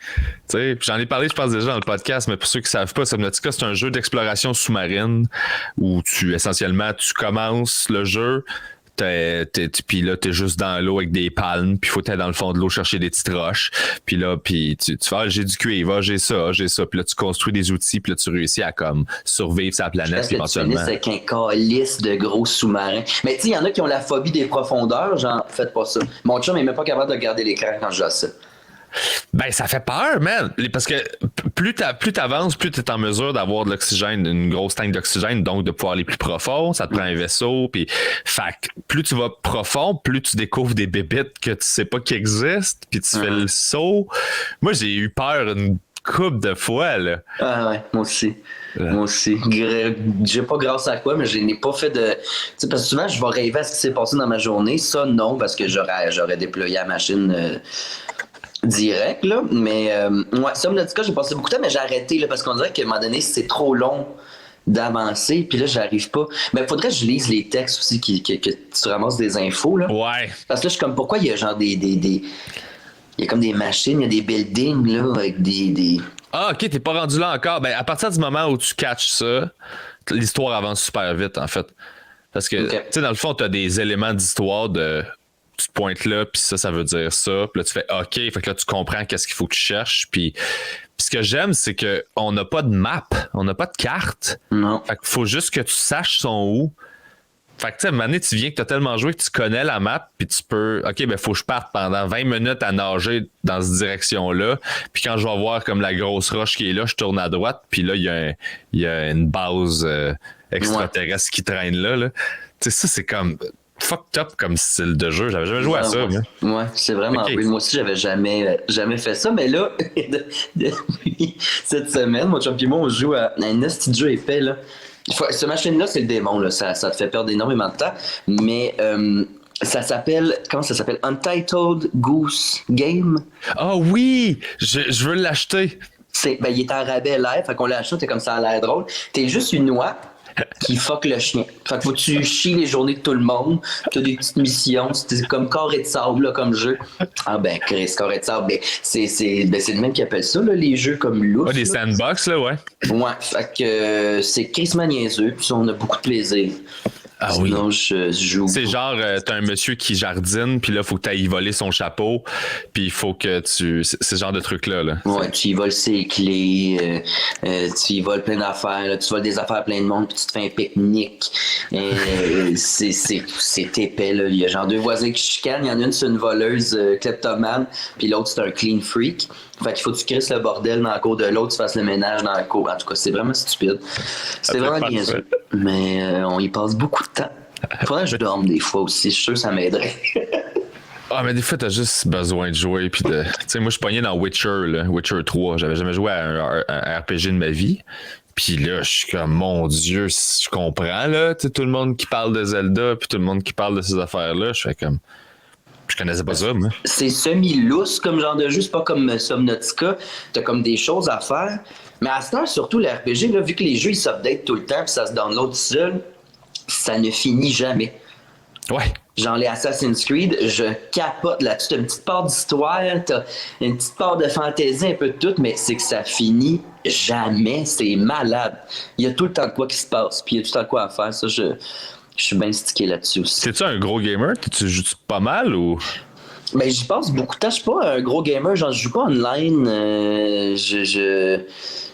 Puis j'en ai parlé, je pense, déjà dans le podcast, mais pour ceux qui ne savent pas, Subnautica, c'est un jeu d'exploration sous-marine où essentiellement, tu commences le jeu. Puis là, t'es juste dans l'eau avec des palmes, puis faut être dans le fond de l'eau chercher des petites roches. Puis là, tu fais, j'ai du cuivre, j'ai ça. Puis là, tu construis des outils, puis là, tu réussis à comme survivre sur la planète éventuellement. Je pense que tu finis avec un calice de gros sous-marins. Mais tu sais, il y en a qui ont la phobie des profondeurs, genre, faites pas ça. Mon chum n'est même pas capable de regarder l'écran quand je joue à ça. Ben, ça fait peur, man. Parce que plus t'avances, plus t'es en mesure d'avoir de l'oxygène, une grosse tank d'oxygène, donc de pouvoir aller plus profond. Ça te prend un vaisseau. Puis, plus tu vas profond, plus tu découvres des bébites que tu sais pas qui existent. Puis tu fais le saut. Moi, j'ai eu peur une couple de fois, là. Ah ouais, moi aussi. Moi aussi. J'ai pas grâce à quoi, mais je n'ai pas fait de... Tu sais, parce que souvent, je vais rêver à ce qui s'est passé dans ma journée. Ça, non, parce que j'aurais déployé la machine... direct, là, mais ouais, Subnautica, j'ai passé beaucoup de temps, mais j'ai arrêté, là, parce qu'on dirait qu'à un moment donné, c'est trop long d'avancer, puis là, j'arrive pas. Mais faudrait que je lise les textes aussi, que tu ramasses des infos, là. Ouais. Parce que là, je suis comme, pourquoi il y a genre il y a comme des machines, il y a des buildings, là, avec des... Ah, OK, t'es pas rendu là encore. Ben, à partir du moment où tu catches ça, l'histoire avance super vite, en fait. Parce que, tu sais, dans le fond, t'as des éléments d'histoire de... Tu te pointes là, puis ça veut dire ça. Puis là, tu fais OK, fait que là, tu comprends qu'est-ce qu'il faut que tu cherches. Puis ce que j'aime, c'est qu'on n'a pas de map, on n'a pas de carte. Non. Fait qu'il faut juste que tu saches son où. Fait que, tu sais, à un moment donné, tu viens que tu as tellement joué que tu connais la map, puis tu peux, OK, ben, faut que je parte pendant 20 minutes à nager dans cette direction-là. Puis quand je vais voir comme la grosse roche qui est là, je tourne à droite, puis là, il y a une base extraterrestre qui traîne là. Tu sais, ça, c'est comme fucked up comme style de jeu. J'avais jamais joué à ça. Ouais, c'est vraiment weird. Moi aussi, j'avais jamais fait ça. Mais là, depuis cette semaine, mon chum et moi, on joue à un petit jeu épais, là. Ce machine-là, c'est le démon, là. Ça te fait perdre énormément de temps. Mais ça s'appelle... Comment ça s'appelle? Untitled Goose Game. Ah oui! Je veux l'acheter. Il est en rabais live, fait qu'on l'a acheté, t'es comme ça a l'air drôle. T'es juste une noix qui fuck le chien. Fait que faut que tu chies les journées de tout le monde. T'as des petites missions. C'est comme carré de sable, là, comme jeu. Ah ben, Chris, carré de sable. Ben, c'est le même qui appelle ça, là, les jeux comme loups. Ah, des sandbox, là, ouais. Ouais, fait que c'est crissement niaiseux. Puis on a beaucoup de plaisir. Ah oui. Sinon, je joue. C'est genre, t'as un monsieur qui jardine, puis là, faut que tu ailles voler son chapeau, puis il faut que tu... C'est ce genre de truc-là. Là. Ouais, tu y voles ses clés, tu y voles plein d'affaires, là, tu voles des affaires à plein de monde, puis tu te fais un pique-nique. C'est épais, là. Il y a genre 2 voisins qui chicanent. Il y en a une, c'est une voleuse kleptomane, puis l'autre, c'est un clean freak. Fait qu'il faut que tu crisses le bordel dans la cour de l'autre, tu fasses le ménage dans la cour. En tout cas, c'est vraiment stupide. C'est vraiment niaiseux. Mais on y passe beaucoup de temps. Faudrait que je dorme des fois aussi. Je suis sûr que ça m'aiderait. Ah, mais des fois, t'as juste besoin de jouer. Puis de... Tu sais, moi, je suis pogné dans Witcher, là, Witcher 3. J'avais jamais joué à un RPG de ma vie. Puis là, je suis comme, mon Dieu, je comprends, là. Tu sais, tout le monde qui parle de Zelda, puis tout le monde qui parle de ces affaires-là. Je fais comme... Je connaissais pas ça, moi. C'est semi-lousse comme genre de jeu, c'est pas comme Subnautica. T'as comme des choses à faire. Mais à ce temps, surtout les RPG, là, vu que les jeux ils s'updatent tout le temps puis ça se download tout seul, ça ne finit jamais. Ouais. Genre les Assassin's Creed, je capote là-dessus. T'as une petite part d'histoire, t'as une petite part de fantaisie, un peu de tout, mais c'est que ça finit jamais. C'est malade. Il y a tout le temps de quoi qui se passe, puis il y a tout le temps de quoi à faire. Ça, je suis bien stické là-dessus aussi. C'est-tu un gros gamer? Tu joues pas mal ou... Ben, j'y passe beaucoup de temps. Je suis pas un gros gamer. Genre, je joue pas online.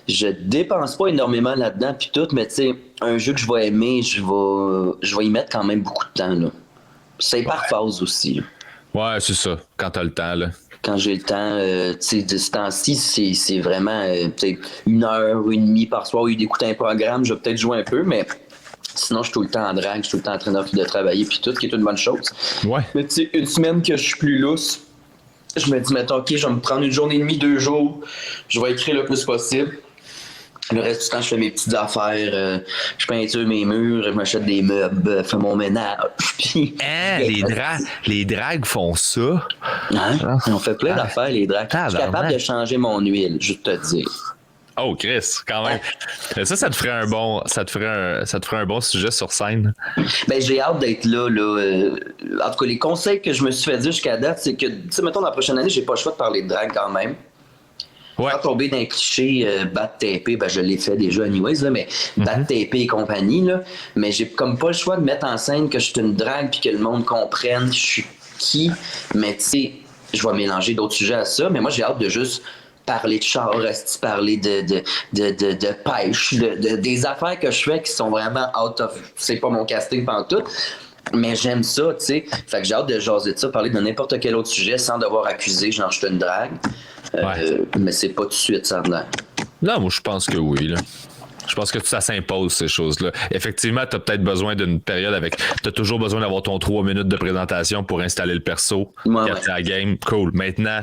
Je dépense pas énormément là-dedans puis tout, mais tu sais, un jeu que je vais aimer, je vais y mettre quand même beaucoup de temps, là. C'est par phase aussi, là. Ouais, c'est ça. Quand t'as le temps, là. Quand j'ai le temps, tu sais, de ce temps-ci, c'est vraiment, peut-être 1 heure, 1 heure et demie par soir, d'écouter un programme, je vais peut-être jouer un peu, mais sinon, je suis tout le temps en drague, je suis tout le temps en train de travailler, puis tout, qui est une bonne chose. Ouais. Mais tu sais, une semaine que je suis plus lousse, je me dis, mettons, OK, je vais me prendre 1 journée et demie, 2 jours, je vais écrire le plus possible. Le reste du temps, je fais mes petites affaires, je peinture mes murs, je m'achète des meubles, je fais mon ménage. Puis... Hein, les dragues font ça. Hein? On fait plein d'affaires, les dragues. Je suis capable de changer mon huile, juste te dire. Oh, Chris, quand même. Ça te ferait un bon, ça te ferait un bon sujet sur scène. Ben, j'ai hâte d'être là. En tout cas, les conseils que je me suis fait dire jusqu'à date, c'est que, tu sais, mettons, la prochaine année, j'ai pas le choix de parler de drague quand même. Ouais. Sans tomber dans un cliché battre TP, ben je l'ai fait déjà anyways, là, mais battre TP et compagnie, là, mais j'ai comme pas le choix de mettre en scène que je suis une drague puis que le monde comprenne je suis qui, mais tu sais, je vais mélanger d'autres sujets à ça, mais moi j'ai hâte de juste parler de char, parler de pêche, des affaires que je fais qui sont vraiment out of, c'est pas mon casting pantoute. Mais j'aime ça, tu sais. Fait que j'ai hâte de jaser de ça, parler de n'importe quel autre sujet sans devoir accuser, genre je suis une drague. Mais c'est pas tout de suite, ça. Non, moi je pense que oui, là. Je pense que ça s'impose, ces choses-là. Effectivement, t'as peut-être besoin d'une période avec... T'as toujours besoin d'avoir ton 3 minutes de présentation pour installer le perso, capter la game. Cool. Maintenant,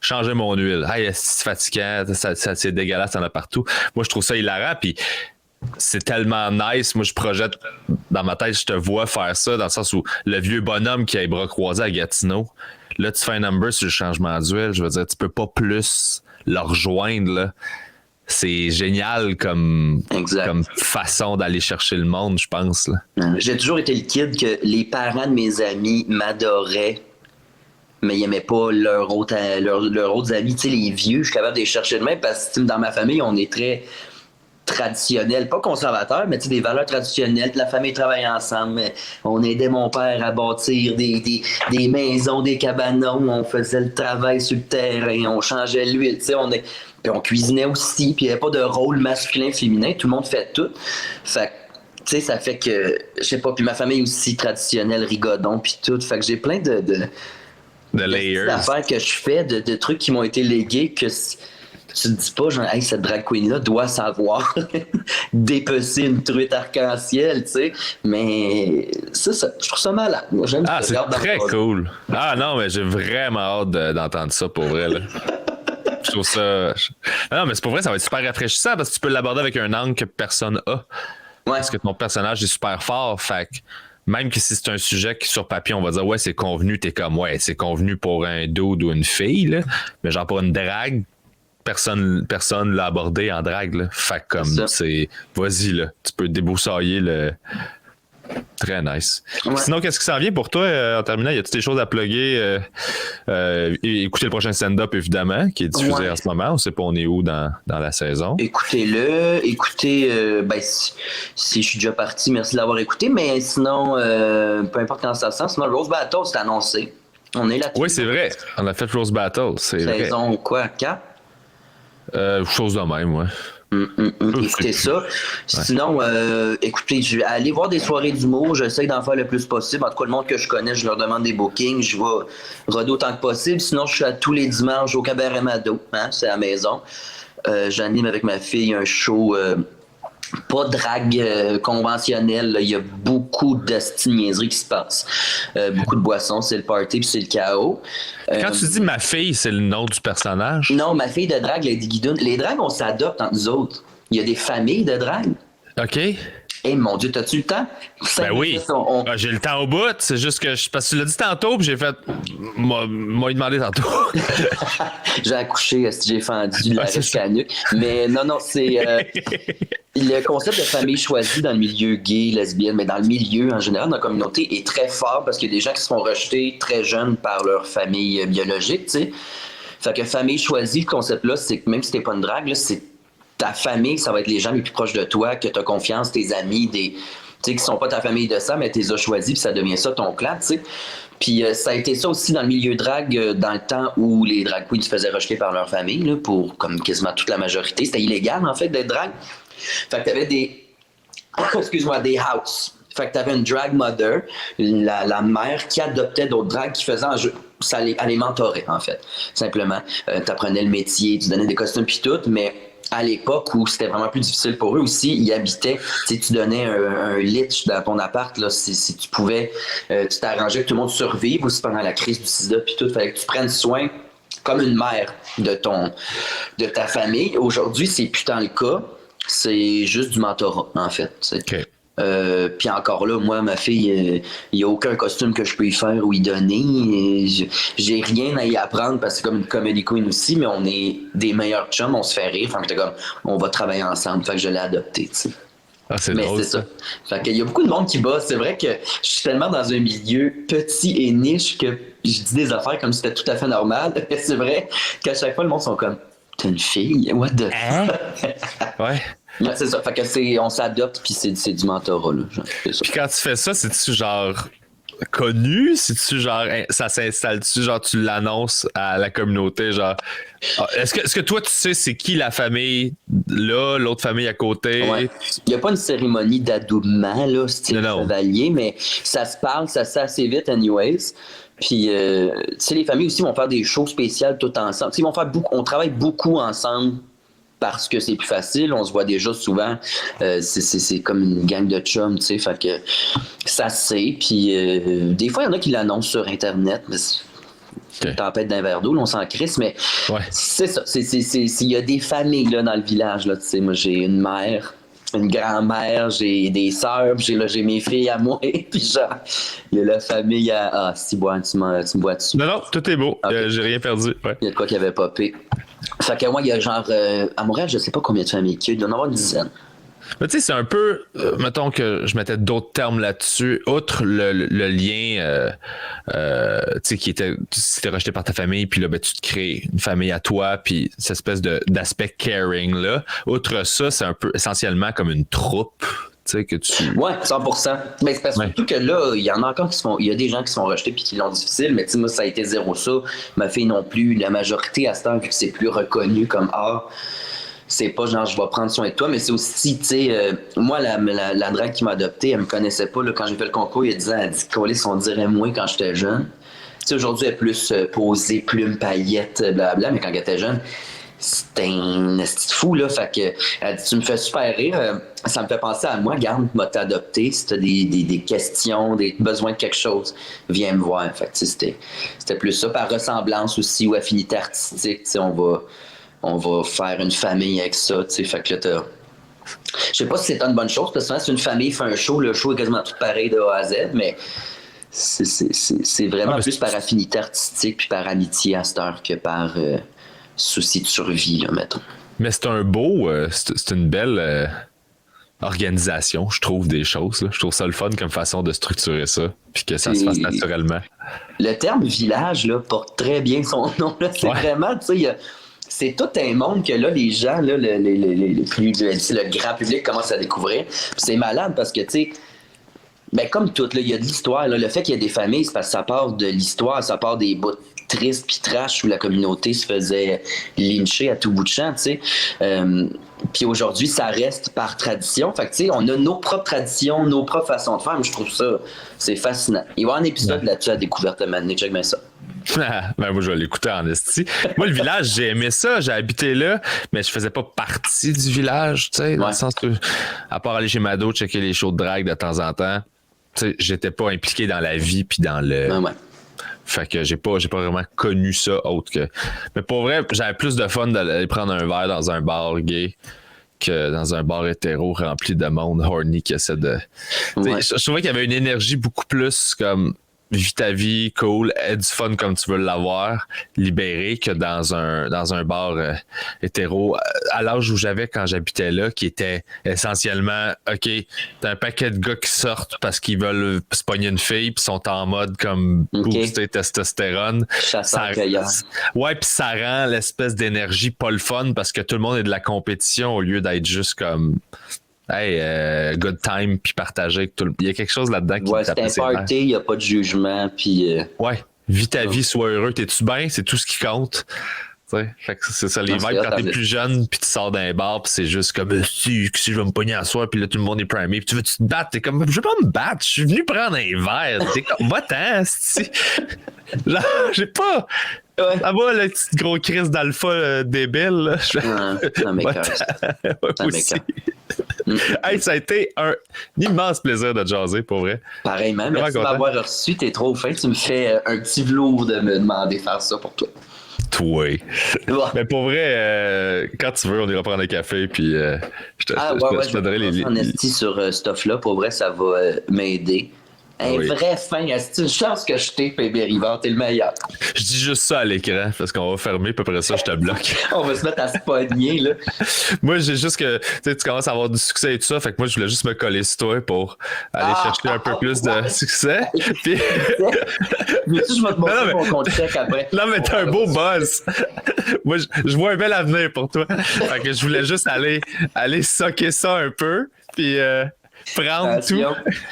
changer mon huile. Hey, c'est fatigant, c'est dégueulasse, t'en as partout. Moi, je trouve ça hilarant, puis c'est tellement nice. Moi, je projette dans ma tête, je te vois faire ça, dans le sens où le vieux bonhomme qui a les bras croisés à Gatineau, là, tu fais un number sur le changement d'huile. Je veux dire, tu peux pas plus le rejoindre, là. C'est génial comme façon d'aller chercher le monde, je pense, là. J'ai toujours été le kid que les parents de mes amis m'adoraient, mais ils n'aimaient pas leurs autres amis. Tu sais, les vieux, je suis capable de les chercher de même parce que dans ma famille, on est très traditionnel, pas conservateur, mais des valeurs traditionnelles. La famille travaillait ensemble. On aidait mon père à bâtir des maisons, des cabanons. On faisait le travail sur le terrain. On changeait l'huile. Puis on cuisinait aussi. Puis il n'y avait pas de rôle masculin, féminin. Tout le monde fait tout. Fait tu sais, ça fait que, je sais pas, puis ma famille aussi traditionnelle, rigodon, puis tout. Fait que j'ai plein de layers. D'affaires que je fais, de trucs qui m'ont été légués que tu te dis pas, genre, hey, cette drag queen-là doit savoir dépecer une truite arc-en-ciel, tu sais. Mais ça, je trouve ça malade. Moi, j'aime ça. C'est très cool. Ah non, mais j'ai vraiment hâte d'entendre ça pour vrai, là. Je trouve ça... Non, mais c'est pour vrai, ça va être super rafraîchissant parce que tu peux l'aborder avec un angle que personne a. Ouais. Parce que ton personnage est super fort, fait que même que si c'est un sujet qui, sur papier, on va dire, ouais, c'est convenu, t'es comme, ouais, c'est convenu pour un dude ou une fille, là. Mais genre pour une drague, personne l'a abordé en drague, là. Fait que comme, c'est... Vas-y, là. Tu peux déboussailler Très nice. Ouais. Sinon, qu'est-ce qui s'en vient pour toi en terminant? Y a-t-il des choses à plugger? Écoutez le prochain stand-up, évidemment, qui est diffusé en ce moment. On ne sait pas on est où dans la saison. Écoutez-le. Écoutez, si je suis déjà parti, merci de l'avoir écouté. Mais sinon, peu importe quand ça sent, sinon Rose Battle, c'est annoncé. On est là-dessus. Oui, c'est vrai. On a fait Rose Battle. C'est vrai. Saison quoi, 4? Chose de même, ouais. Écoutez ça. Sinon, écoutez, je vais aller voir des soirées d'humour. J'essaie d'en faire le plus possible. En tout cas, le monde que je connais, je leur demande des bookings. Je vais roder autant que possible. Sinon, je suis à tous les dimanches au Cabaret Mado. Hein, c'est à la maison. J'anime avec ma fille un show... pas drague conventionnelle. Là. Il y a beaucoup de niaiseries qui se passent. Beaucoup de boissons, c'est le party puis c'est le chaos. Quand tu dis ma fille, c'est le nom du personnage? Non, ma fille de drague, Lady Guidoune. Les dragues, on s'adopte entre nous autres. Il y a des familles de drague. OK. Eh mon Dieu, t'as-tu le temps? Ben oui. J'ai le temps au bout. C'est juste que parce que tu l'as dit tantôt, puis j'ai fait. M'a demandé tantôt. J'ai accouché, j'ai fendu la canuque. Mais non, c'est. Le concept de famille choisie dans le milieu gay, lesbienne, mais dans le milieu en général, dans la communauté, est très fort parce qu'il y a des gens qui se font rejeter très jeunes par leur famille biologique, tu sais. Fait que famille choisie, le concept-là, c'est que même si t'es pas une drague, là, c'est ta famille, ça va être les gens les plus proches de toi, que tu as confiance, tes amis, tu sais, qui sont pas ta famille de sang, mais tu les as choisis, puis ça devient ça ton clan, tu sais. Puis ça a été ça aussi dans le milieu drague, dans le temps où les drag queens se faisaient rejeter par leur famille, là, pour comme quasiment toute la majorité. C'était illégal, en fait, d'être drague. Fait que t'avais des house. Fait que t'avais une drag mother, la mère qui adoptait d'autres drags qui faisaient ça les mentorait, en fait, simplement. T'apprenais le métier, tu donnais des costumes puis tout, mais à l'époque où c'était vraiment plus difficile pour eux aussi, ils habitaient, tu donnais un lit dans ton appart, là, si tu pouvais, tu t'arrangeais que tout le monde survive aussi pendant la crise du sida puis tout, il fallait que tu prennes soin comme une mère de ta famille. Aujourd'hui, c'est plus tant le cas, c'est juste du mentorat, en fait. OK. Puis encore là, moi, ma fille, il n'y a aucun costume que je peux y faire ou y donner. J'ai rien à y apprendre parce que c'est comme une comedy queen aussi, mais on est des meilleurs chums, on se fait rire. Fait que j'étais comme, on va travailler ensemble. Fait que je l'ai adopté, tu sais. Ah, c'est mais drôle, c'est ça. Fait qu'il y a beaucoup de monde qui bosse. C'est vrai que je suis tellement dans un milieu petit et niche que je dis des affaires comme si c'était tout à fait normal. Mais c'est vrai qu'à chaque fois, le monde sont comme, t'es une fille? What the fuck? Ouais. Ouais, c'est ça. Fait que on s'adopte puis c'est du mentorat, là. Puis quand tu fais ça, c'est-tu genre connu? C'est-tu genre ça s'installe-tu, genre tu l'annonces à la communauté, genre est-ce que toi tu sais c'est qui la famille là, l'autre famille à côté? Ouais. Il n'y a pas une cérémonie d'adoubement, là, style chevalier, mais ça se parle, ça se fait assez vite anyways. Puis, tu sais, les familles aussi vont faire des shows spéciales tout ensemble. Ils vont faire on travaille beaucoup ensemble parce que c'est plus facile, on se voit déjà souvent, c'est comme une gang de chums, tu sais, fait que ça se sait, puis des fois, il y en a qui l'annoncent sur Internet, mais c'est une tempête d'un verre d'eau, là, on s'en crisse, mais c'est ça, il y a des familles là, dans le village, là, tu sais, moi j'ai une mère, une grand-mère, j'ai des sœurs, j'ai mes filles à moi, puis genre, il y a la famille à... Ah, si tu me bois dessus. Non, tout est beau, okay. J'ai rien perdu. Ouais. Il y a de quoi qui avait popé. Fait que moi, il y a genre, à Montréal, je sais pas combien de familles qu'il y a, il doit y en avoir une dizaine. Mais tu sais, c'est un peu, mettons que je mettais d'autres termes là-dessus, outre le lien, tu sais, qui était, si t'es rejeté par ta famille, puis là, ben, tu te crées une famille à toi, puis cette espèce d'aspect caring-là. Outre ça, c'est un peu essentiellement comme une troupe. Que tu... Ouais, 100%. Mais c'est parce que surtout que là, il y en a encore qui se font. Il y a des gens qui se font rejeter puis qui l'ont difficile, mais tu sais, moi, ça a été zéro ça. Ma fille non plus. La majorité à ce temps, vu que c'est plus reconnu comme art, c'est pas genre je vais prendre soin de toi, mais c'est aussi, tu sais, moi, la drague qui m'a adopté, elle me connaissait pas. Là, quand j'ai fait le concours, il y a 10 ans, elle a dit Colis, on dirait moins quand j'étais jeune. Tu sais, aujourd'hui, elle est plus posée, plume, paillettes, blablabla, mais quand elle était jeune, c'était un esti fou, là. Fait que, elle dit, tu me fais super rire. Ça me fait penser à moi. Garde, m'a t'adopté. Si t'as des questions, des besoins de quelque chose, viens me voir. Fait que, c'était plus ça. Par ressemblance aussi ou affinité artistique, tu sais, on va faire une famille avec ça, tu sais. Fait que là, je sais pas si c'est une bonne chose, parce que souvent, si une famille fait un show, le show est quasiment tout pareil de A à Z, mais c'est vraiment plus par affinité artistique puis par amitié à cette heure que par... souci de survie, là, mettons. Mais c'est un beau, c'est une belle organisation, je trouve, des choses. Là. Je trouve ça le fun comme façon de structurer ça, puis que ça se fasse naturellement. Le terme village là, porte très bien son nom. Là. C'est vraiment, tu sais, c'est tout un monde que là, les gens, là, le grand public commence à découvrir. Puis c'est malade parce que, tu sais, ben, comme tout, il y a de l'histoire. Là. Le fait qu'il y ait des familles, c'est parce que ça part de l'histoire, ça part des bouts tristes puis trash où la communauté se faisait lyncher à tout bout de champ, tu sais. Puis aujourd'hui, ça reste par tradition. Fait que, tu sais, on a nos propres traditions, nos propres façons de faire. Mais je trouve ça, c'est fascinant. Il va y avoir un épisode là-dessus à découverte de Mané. Check bien ça. Ben moi, je vais l'écouter en esti. Moi, le village, j'ai aimé ça. J'ai habité là, mais je faisais pas partie du village, tu sais, dans le sens que, à part aller chez Mado, checker les shows de drague de temps en temps, tu sais, j'étais pas impliqué dans la vie puis dans le... Fait que j'ai pas vraiment connu ça autre que... Mais pour vrai, j'avais plus de fun d'aller prendre un verre dans un bar gay que dans un bar hétéro rempli de monde horny qui essaie de... Je trouvais qu'il y avait une énergie beaucoup plus comme... vis ta vie, cool, aie du fun comme tu veux l'avoir, libéré, que dans un bar hétéro, à l'âge où j'avais quand j'habitais là, qui était essentiellement, OK, t'as un paquet de gars qui sortent parce qu'ils veulent se pogner une fille, puis sont en mode comme booster testostérone. Ouais, puis ça rend l'espèce d'énergie pas le fun parce que tout le monde est de la compétition au lieu d'être juste comme... Hey, good time, puis partager avec tout le... Il y a quelque chose là-dedans qui c'est un party, il n'y a pas de jugement, puis... Ouais, vis ta vie, sois heureux, t'es-tu bien? C'est tout ce qui compte. T'sais? Fait que c'est ça, les vibes quand t'es plus jeune, puis tu sors d'un bar, puis c'est juste comme, si je vais me pogner à soir, puis là, tout le monde est primé, puis tu veux-tu te battre? T'es comme, je veux pas me battre, je suis venu prendre un verre. T'es comme, va-t'en, si. Genre, j'ai pas... Ah bah, le petit gros Chris d'alpha débile, là. Ça m'écoeure. Hey, ça a été un immense plaisir de jaser, pour vrai. Pareillement, merci de m'avoir reçu. T'es trop fin. Tu me fais un petit velours de me demander de faire ça pour toi. Toi. Mais pour vrai, quand tu veux, on ira prendre un café, puis je te donnerai les... En esti sur ce stuff-là, pour vrai, ça va m'aider. Un vrai fin, c'est une chance que je t'ai, PB Rivard, t'es le meilleur. Je dis juste ça à l'écran, parce qu'on va fermer, puis après ça, je te bloque. On va se mettre à se pogner, là. Moi, j'ai juste que, tu commences à avoir du succès et tout ça, fait que moi, je voulais juste me coller sur toi pour aller chercher un peu plus de succès. Puis... Mais tu, je vais te montrer mon compte chèque après. Non, mais t'as un beau buzz. Moi, je vois un bel avenir pour toi. Fait que je voulais juste aller socker ça un peu, puis... prendre tout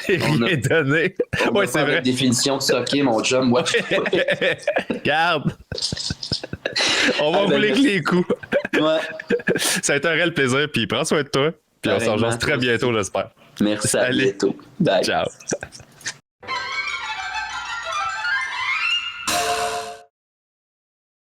et rien donner. Ouais, c'est vrai. La définition de socker, mon chum. Ouais. Regarde. On va rouler avec les coups. Ouais. Ça a été un réel plaisir. Puis prends soin de toi. Puis on s'en rejoint très bientôt, j'espère. Merci. À bientôt. Bye. Ciao.